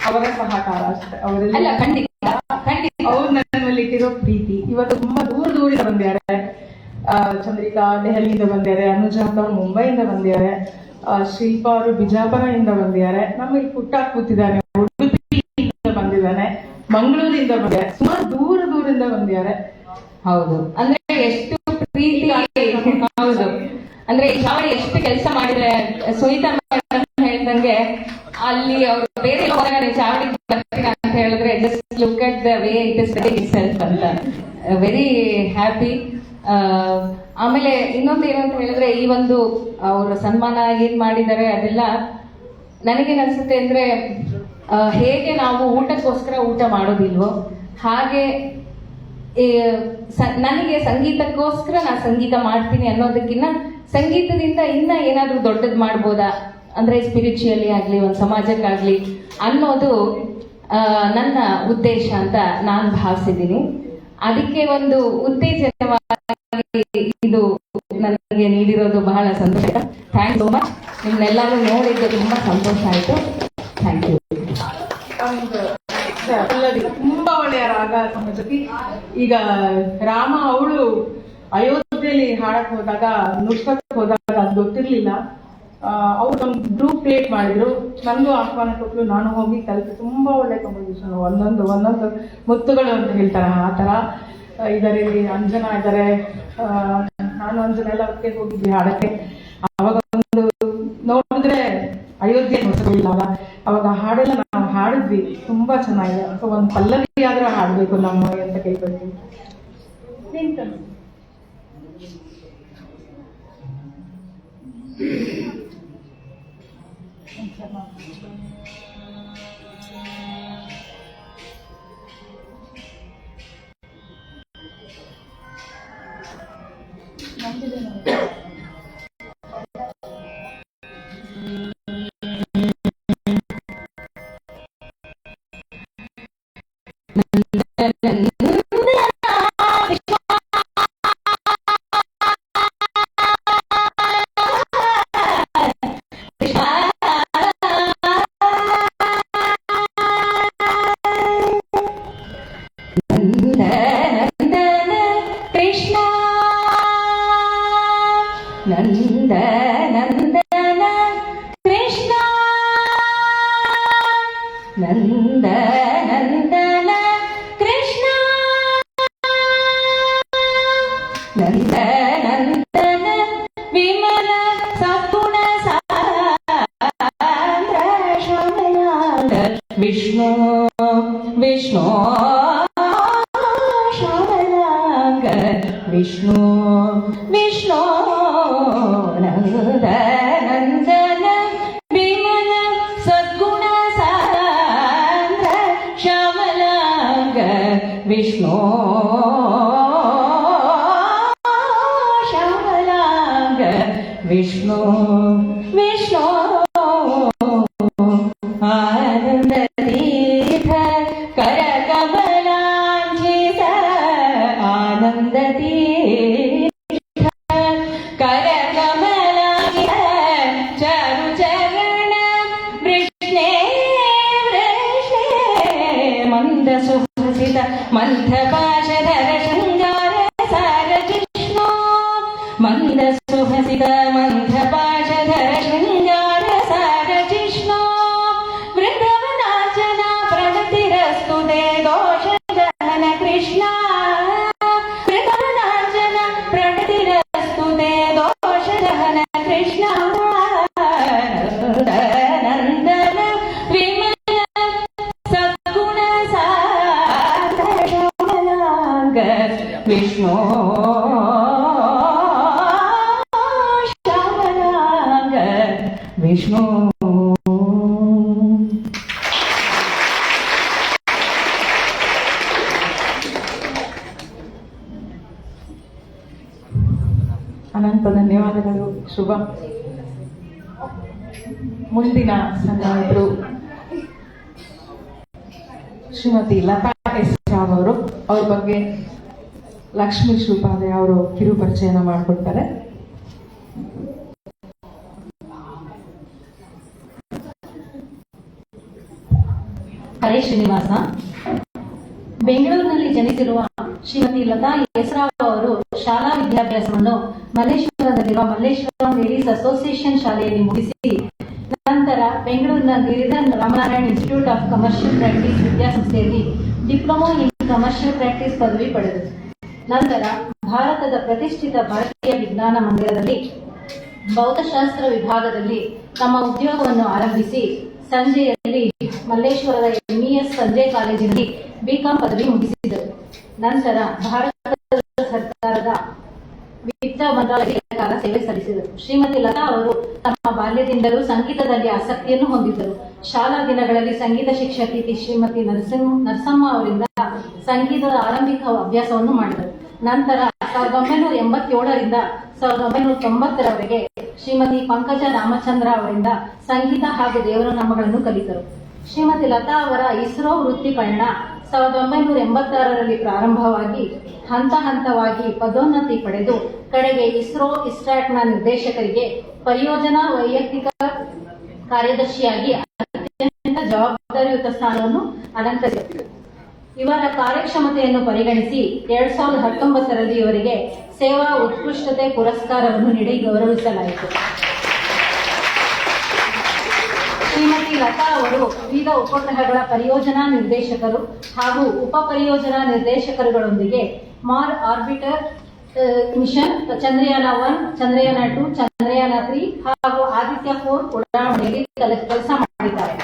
ಅವರ ಸಹಕಾರ ಅಷ್ಟೇ. ಅಲ್ಲ, ಖಂಡಿತ ಖಂಡಿತ ಅವ್ರು ನನ್ನ ಮೇಲೆ ಇಟ್ಟಿರೋ ಪ್ರೀತಿ. ಇವತ್ತು ತುಂಬಾ ದೂರದಿಂದ ಬಂದಿದ್ದಾರೆ. ಚಂದ್ರಿಕಾ ದೆಹಲಿಯಿಂದ ಬಂದಿದ್ದಾರೆ, ಅನುಜ ಅವರು ಮುಂಬೈಯಿಂದ ಬಂದಿದ್ದಾರೆ, ಶಿಲ್ಪಾ ಅವರು ಬಿಜಾಪುರದಿಂದ ಬಂದಿದ್ದಾರೆ, ನಮಗೆ ಪುಟ್ಟ ಕೂತಿದ್ದಾನೆ, ಉಡುಪಿಯಿಂದ ಬಂದಿದ್ದಾನೆ, ಮಂಗಳೂರಿಂದ ಬಂದಿದ್ದಾರೆ, ಸುಮಾರು ದೂರದಿಂದ ಬಂದಿದ್ದಾರೆ. ಹೌದು, ಅಂದ್ರೆ ಎಷ್ಟು ಪ್ರೀತಿ. ಹೌದು, ಅಂದ್ರೆ ಚಾವಡಿ ಎಷ್ಟು ಕೆಲಸ ಮಾಡಿದ್ರೆ. ಸುನೀತಾ ಹೇಳ್ದಂಗೆ ಅಲ್ಲಿ ಅವರು ಬೇರೆ ಹೊರಗಡೆ ಚಾವಡಿ ಬರ್ತೀರಾ ಅಂತ ಹೇಳಿದ್ರೆ just look at the way it is itself ಅಂತ. Very happy. ಆಮೇಲೆ ಇನ್ನೊಂದು ಏನು ಅಂತ ಹೇಳಿದ್ರೆ, ಈ ಒಂದು ಅವರ ಸನ್ಮಾನ ಏನ್ ಮಾಡಿದ್ದಾರೆ ಅದೆಲ್ಲ ನನಗೇನ್ ಅನ್ಸುತ್ತೆ ಅಂದ್ರೆ, ಹೇಗೆ ನಾವು ಊಟಕ್ಕೋಸ್ಕರ ಊಟ ಮಾಡೋದಿಲ್ವೋ ಹಾಗೆ ನನಗೆ ಸಂಗೀತಕ್ಕೋಸ್ಕರ ನಾನು ಸಂಗೀತ ಮಾಡ್ತೀನಿ ಅನ್ನೋದಕ್ಕಿಂತ ಸಂಗೀತದಿಂದ ಇನ್ನ ಏನಾದ್ರೂ ದೊಡ್ಡದ್ ಮಾಡ್ಬೋದಾ, ಅಂದ್ರೆ ಸ್ಪಿರಿಚುಯಲಿ ಆಗ್ಲಿ ಒಂದು ಸಮಾಜಕ್ಕಾಗ್ಲಿ ಅನ್ನೋದು ನನ್ನ ಉದ್ದೇಶ ಅಂತ ನಾನು ಭಾವಿಸಿದ್ದೀನಿ. ಅದಕ್ಕೆ ಒಂದು ಉತ್ತೇಜನವಾಗಿ ಇದು ನನಗೆ ನೀಡಿರೋದು ಬಹಳ ಸಂತೋಷ. Thanks so much. ನಿಮ್ನೆಲ್ಲರೂ ನೋಡಿದ್ದು ತುಂಬಾ ಸಂತೋಷ ಆಯ್ತು. Thank you. ತುಂಬಾ ಒಳ್ಳೆಯ ರಾಗ ಜೊತೆ. ಈಗ ರಾಮ ಅವಳು ಅಯೋಧ್ಯೆಯಲ್ಲಿ ಹಾಡಕ್ ಹೋದಾಗ, ನುಡ್ಸ್ಕಕ್ ಹೋದಾಗ ಅದು ಗೊತ್ತಿರ್ಲಿಲ್ಲ. ಅವ್ರು ಒಂದು ಗ್ರೂಪ್ ಕ್ರಿಯೇಟ್ ಮಾಡಿದ್ರು, ನನಗೂ ಆಹ್ವಾನ ಕೊಟ್ಟರು, ನಾನು ಹೋಗಿ ಕಲಿತು. ತುಂಬಾ ಒಳ್ಳೆ ಕಾಂಪಿಟೇಷನ್, ಒಂದೊಂದು ಮುತ್ತುಗಳು ಅಂತ ಹೇಳ್ತಾರೆ ಆ ತರ. ಇದರಲ್ಲಿ ಅಂಜನಾ ಇದ್ದಾರೆ, ನಾನು ಅಂಜನೆಲ್ಲ ಒಟ್ಟಿಗೆ ಹೋಗಿದ್ವಿ ಹಾಡಕ್ಕೆ. ಅವಾಗ ಒಂದು ನೋಡಿದ್ರೆ ಅಯೋಧ್ಯೆ ಮೊಸರಿಲ್ಲವ, ಅವಾಗ ಹಾಡೆಲ್ಲ ನಾವು ಹಾಡಿದ್ವಿ, ತುಂಬಾ ಚೆನ್ನಾಗಿದೆ. ಸೊ ಒಂದು ಪಲ್ಲವಿ ಆದ್ರೂ ಹಾಡ್ಬೇಕು ನಮ್ಮ ಅಂತ ಕೇಳ್ಕೊಳ್ತೀವಿ. विष्णु विष्णु श्यामलांग विष्णु विष्णु नंद नंदन विमल सद्गुण सान्द्र श्यामलांग विष्णु श्यामलांग विष्णु विष्णु मंथपाशधर शृंगार सार जिष्णु मंद सुहसित मंथपाशधर शृंगार सार जिष्णु वृंदावनार्चना प्रणतिरस्तु ते दोष दहन कृष्णा वृंदावनार्चना प्रणतिरस्तु ते दोष दहन कृष्णा नंदन विमल सद्गुण विष्णु श्यामलांग विष्णु. ಅನಂತ ಧನ್ಯವಾದಗಳು. ಶುಭ. ಮುಂದಿನ ಸಂಘಟಕರು ಶ್ರೀಮತಿ ಲತಾ ಎಸ್ ರಾವ್ ಅವರು. ಅವ್ರ ಬಗ್ಗೆ ಲಕ್ಷ್ಮೀ ಶ್ರೀಪಾದೆ ಅವರು ಕಿರು ಪರಿಚಯನ ಮಾಡಿಕೊಡ್ತಾರೆ. ಹರೇ ಶ್ರೀನಿವಾಸ. ಬೆಂಗಳೂರಿನಲ್ಲಿ ಜನಿಸಿರುವ ಶ್ರೀಮತಿ ಲತಾ ಎಸ್ ರಾವ್ ಅವರು ಶಾಲಾ ವಿದ್ಯಾಭ್ಯಾಸವನ್ನು ಮಲ್ಲೇಶ್ವರದಲ್ಲಿರುವ ಮಲ್ಲೇಶ್ವರಂ ಲೇಡೀಸ್ ಅಸೋಸಿಯೇಷನ್ ಶಾಲೆಯಲ್ಲಿ ಮುಗಿಸಿ ನಂತರ ಬೆಂಗಳೂರಿನ Giridhar Ramanarayan institute of commercial practice ವಿದ್ಯಾಸಂಸ್ಥೆಯಲ್ಲಿ ಡಿಪ್ಲೊಮಾ ಇನ್ ಕಮರ್ಷಿಯಲ್ ಪ್ರಾಕ್ಟೀಸ್ ಪದವಿ ಪಡೆದರು. ನಂತರ ಭಾರತದ ಪ್ರತಿಷ್ಠಿತ ಭಾರತೀಯ ವಿಜ್ಞಾನ ಮಂದಿರದಲ್ಲಿ ಭೌತಶಾಸ್ತ್ರ ವಿಭಾಗದಲ್ಲಿ ತಮ್ಮ ಉದ್ಯೋಗವನ್ನು ಆರಂಭಿಸಿ ಸಂಜೆಯಲ್ಲಿ ಮಲ್ಲೇಶ್ವರದ MES ಸಂಜೆ ಕಾಲೇಜಿನಲ್ಲಿ ಬಿಕಾಂ ಪದವಿ ಮುಗಿಸಿದರು. ನಂತರ ಭಾರತ ಸರ್ಕಾರದ ವಿತ್ತ ಮಂತ್ರಾಲಯದ ಸೇವೆ ಸಲ್ಲಿಸಿದರು. ಶ್ರೀಮತಿ ಲತಾ ಅವರು ತಮ್ಮ ಬಾಲ್ಯದಿಂದಲೂ ಸಂಗೀತದಲ್ಲಿ ಆಸಕ್ತಿಯನ್ನು ಹೊಂದಿದ್ದರು. ಶಾಲಾ ದಿನಗಳಲ್ಲಿ ಸಂಗೀತ ಶಿಕ್ಷಕಿ ಶ್ರೀಮತಿ ನರಸಮ್ಮ ಅವರಿಂದ ಸಂಗೀತದ ಆರಂಭಿಕ ಅಭ್ಯಾಸವನ್ನು ಮಾಡಿದರು. ನಂತರ 1987ರಿಂದ 1990ರವರೆಗೆ ಶ್ರೀಮತಿ ಪಂಕಜ ರಾಮಚಂದ್ರ ಅವರಿಂದ ಸಂಗೀತ ಹಾಗೂ ದೇವರ ನಾಮಗಳನ್ನು ಕಲಿತರು. ಶ್ರೀಮತಿ ಲತಾ ಅವರ ಇಸ್ರೋ ವೃತ್ತಿ ಪಯಣ 1986ರಲ್ಲಿ ಪ್ರಾರಂಭವಾಗಿ ಹಂತ ಹಂತವಾಗಿ ಪದೋನ್ನತಿ ಪಡೆದು ಕಡೆಗೆ ಇಸ್ರಾಟ್ನ ನಿರ್ದೇಶಕರಿಗೆ ಪರಿಯೋಜನಾ ವೈಯಕ್ತಿಕ ಕಾರ್ಯದರ್ಶಿಯಾಗಿ ಅತ್ಯಂತ ಜವಾಬ್ದಾರಿಯುತ ಸ್ಥಾನವನ್ನು ಅಲಂಕರಿಸಿದರು. ಇವರ ಕಾರ್ಯಕ್ಷಮತೆಯನ್ನು ಪರಿಗಣಿಸಿ 2019ರಲ್ಲಿ ಇವರಿಗೆ ಸೇವಾ ಉತ್ಕೃಷ್ಟತೆ ಪುರಸ್ಕಾರವನ್ನು ನೀಡಿ ಗೌರವಿಸಲಾಯಿತು. ಶ್ರೀಮತಿ ಲತಾ ಅವರು ವಿವಿಧ ಉಪಗ್ರಹಗಳ ಪರಿಯೋಜನಾ ನಿರ್ದೇಶಕರು ಹಾಗೂ ಉಪ ಪರಿಯೋಜನಾ ನಿರ್ದೇಶಕರುಗಳೊಂದಿಗೆ ಮಾರ್ ಆರ್ಬಿಟರ್ ಮಿಷನ್ ಚಂದ್ರಯಾನ 1, ಚಂದ್ರಯಾನ 2, ಚಂದ್ರಯಾನ 3 ಹಾಗೂ ಆದಿತ್ಯ 4 ಉಡಾವಣೆಯಲ್ಲಿ ಕೆಲಸ ಮಾಡಿದ್ದಾರೆ.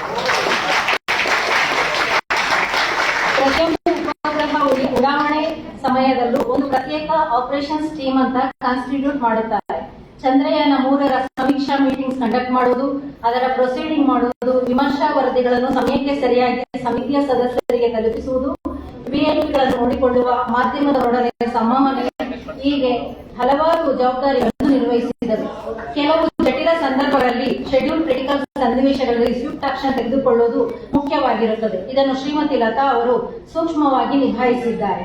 ಪ್ರತಿಯೊಂದು ಉಪಗ್ರಹ ಉಡಾವಣೆ ಸಮಯದಲ್ಲೂ ಒಂದು ಪ್ರತ್ಯೇಕ ಆಪರೇಷನ್ಸ್ ಟೀಮ್ ಅಂತ ಕಾನ್ಸ್ಟಿಟ್ಯೂಟ್ ಮಾಡುತ್ತಾರೆ. ಚಂದ್ರಯಾನ 3ರ ಸಮೀಕ್ಷಾ ಮೀಟಿಂಗ್ಸ್ ಕಂಡಕ್ಟ್ ಮಾಡುವುದು, ಅದರ ಪ್ರೊಸೀಡಿಂಗ್ ಮಾಡುವುದು, ವಿಮರ್ಶಾ ವರದಿಗಳನ್ನು ಸಮಯಕ್ಕೆ ಸರಿಯಾಗಿ ಸಮಿತಿಯ ಸದಸ್ಯರಿಗೆ ತಲುಪಿಸುವುದು, ವಿಐಪಿಗಳನ್ನು ನೋಡಿಕೊಳ್ಳುವ ಮಾಧ್ಯಮದವರೊಡನೆ ಸಂವಹನ, ಹೀಗೆ ಹಲವಾರು ಜವಾಬ್ದಾರಿಗಳನ್ನು ನಿರ್ವಹಿಸಿದರು. ಕೆಲವು ಜಟಿಲ ಸಂದರ್ಭಗಳಲ್ಲಿ ಶೆಡ್ಯೂಲ್ ಕ್ರಿಟಿಕಲ್ ಸನ್ನಿವೇಶಗಳಲ್ಲಿ ಸ್ವಿಫ್ಟ್ ಆಕ್ಷನ್ ತೆಗೆದುಕೊಳ್ಳುವುದು ಮುಖ್ಯವಾಗಿರುತ್ತದೆ. ಇದನ್ನು ಶ್ರೀಮತಿ ಲತಾ ಅವರು ಸೂಕ್ಷ್ಮವಾಗಿ ನಿಭಾಯಿಸಿದ್ದಾರೆ.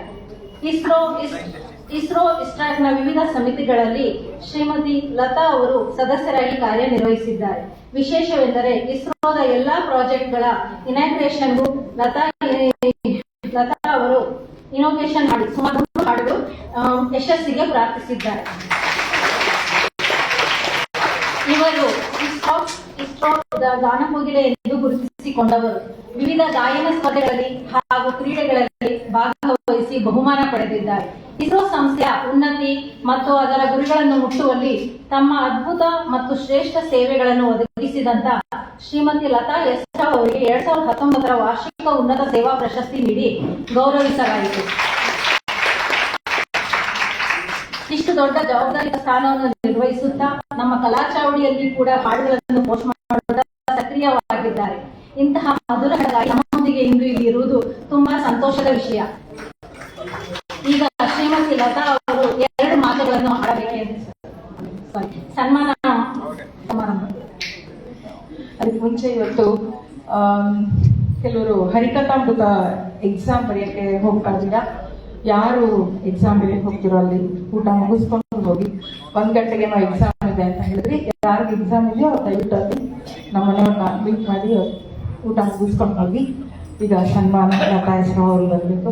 ಇಸ್ರಾಕ್ನ ವಿವಿಧ ಸಮಿತಿಗಳಲ್ಲಿ ಶ್ರೀಮತಿ ಲತಾ ಅವರು ಸದಸ್ಯರಾಗಿ ಕಾರ್ಯನಿರ್ವಹಿಸಿದ್ದಾರೆ. ವಿಶೇಷವೆಂದರೆ ಇಸ್ರೋದ ಎಲ್ಲಾ ಪ್ರಾಜೆಕ್ಟ್ಗಳ ಇನಾಗ್ರೇಷನ್ಗೂ ಲತಾ ಅವರು ಇನೋವೇಷನ್ ಮಾಡಿ ಸುಮಾರು 3 ಹಾಡುಗಳು ಯಶಸ್ಸಿಗೆ ಪ್ರಾರ್ಥಿಸಿದ್ದಾರೆ. ಇವರು ಇಸ್ರೋದ ಗಾನಕೋಗಿಲೆ ಎಂದು ಗುರುತಿಸಿಕೊಂಡವರು. ವಿವಿಧ ಗಾಯನ ಸ್ಪರ್ಧೆಗಳಲ್ಲಿ ಹಾಗೂ ಕ್ರೀಡೆಗಳಲ್ಲಿ ಭಾಗವಹಿಸಿ ಬಹುಮಾನ ಪಡೆದಿದ್ದಾರೆ. ಇಸ್ರೋ ಸಂಸ್ಥೆಯ ಉನ್ನತಿ ಮತ್ತು ಅದರ ಗುರಿಗಳನ್ನು ಮುಟ್ಟುವಲ್ಲಿ ತಮ್ಮ ಅದ್ಭುತ ಮತ್ತು ಶ್ರೇಷ್ಠ ಸೇವೆಗಳನ್ನು ಒದಗಿಸಿದಂತ ಶ್ರೀಮತಿ ಲತಾ ಎಸ್ ರಾವ್ ಅವರಿಗೆ 2019ರ ವಾರ್ಷಿಕ ಉನ್ನತ ಸೇವಾ ಪ್ರಶಸ್ತಿ ನೀಡಿ ಗೌರವಿಸಲಾಯಿತು. ಇಷ್ಟು ದೊಡ್ಡ ಜವಾಬ್ದಾರಿತ ಸ್ಥಾನವನ್ನು ನಿರ್ವಹಿಸುತ್ತಾ ನಮ್ಮ ಕಲಾಚಾವಡಿಯಲ್ಲಿ ಕೂಡ ಹಾಡುಗಳನ್ನು ಪೋಸ್ಟ್ ಮಾಡುತ್ತಾ ಸಕ್ರಿಯವಾಗಿದ್ದಾರೆ. ಇಂತಹ ಮಧುರ ಗಾಯನ ನಮ್ಮೊಂದಿಗೆ ಇಂದು ಇಲ್ಲಿ ಇರುವುದು ತುಂಬಾ ಸಂತೋಷದ ವಿಷಯ. ಈಗ ಶ್ರೀಮತಿ ಲತಾ ಅವರು 2 ಮಾತುಗಳನ್ನು ಆಡಬೇಕೆಂದು ಸನ್ಮಾನ ಸಮಾರಂಭ. ಅದಕ್ಕೆ ಮುಂಚೆ ಇವತ್ತು ಕೆಲವರು ಹರಿಕಥಾಮೃತ ಎಕ್ಸಾಮ್ ಬರೆಯಕ್ಕೆ ಹೋಗ್ತಾ ಇದ್ದೀರಾ. ಯಾರು ಎಕ್ಸಾಮ್ ಬರೆಯಕ್ಕೆ ಹೋಗ್ತಿರೋ ಅಲ್ಲಿ ಊಟ ಮುಗಿಸ್ಕೊಂಡು ಹೋಗಿ. 1 ಗಂಟೆಗೆ ನಾವು ಎಕ್ಸಾಮ್ ಇದೆ ಅಂತ ಹೇಳಿದ್ರಿ, ಯಾರಿಗೆ ಎಕ್ಸಾಮ್ ಇದೆಯೋ ದಯವಿಟ್ಟು ಅಲ್ಲಿ ನಮ್ಮ ಮನೆಯವ್ರನ್ನ ಮೀಟ್ ಮಾಡಿ ಊಟ ಮುಗಿಸ್ಕೊಂಡು ಹೋಗಿ. ಈಗ ಸನ್ಮಾನ ಲತಾ ಎಸ್ ರಾವ್ ಅವರು ಬರಬೇಕು.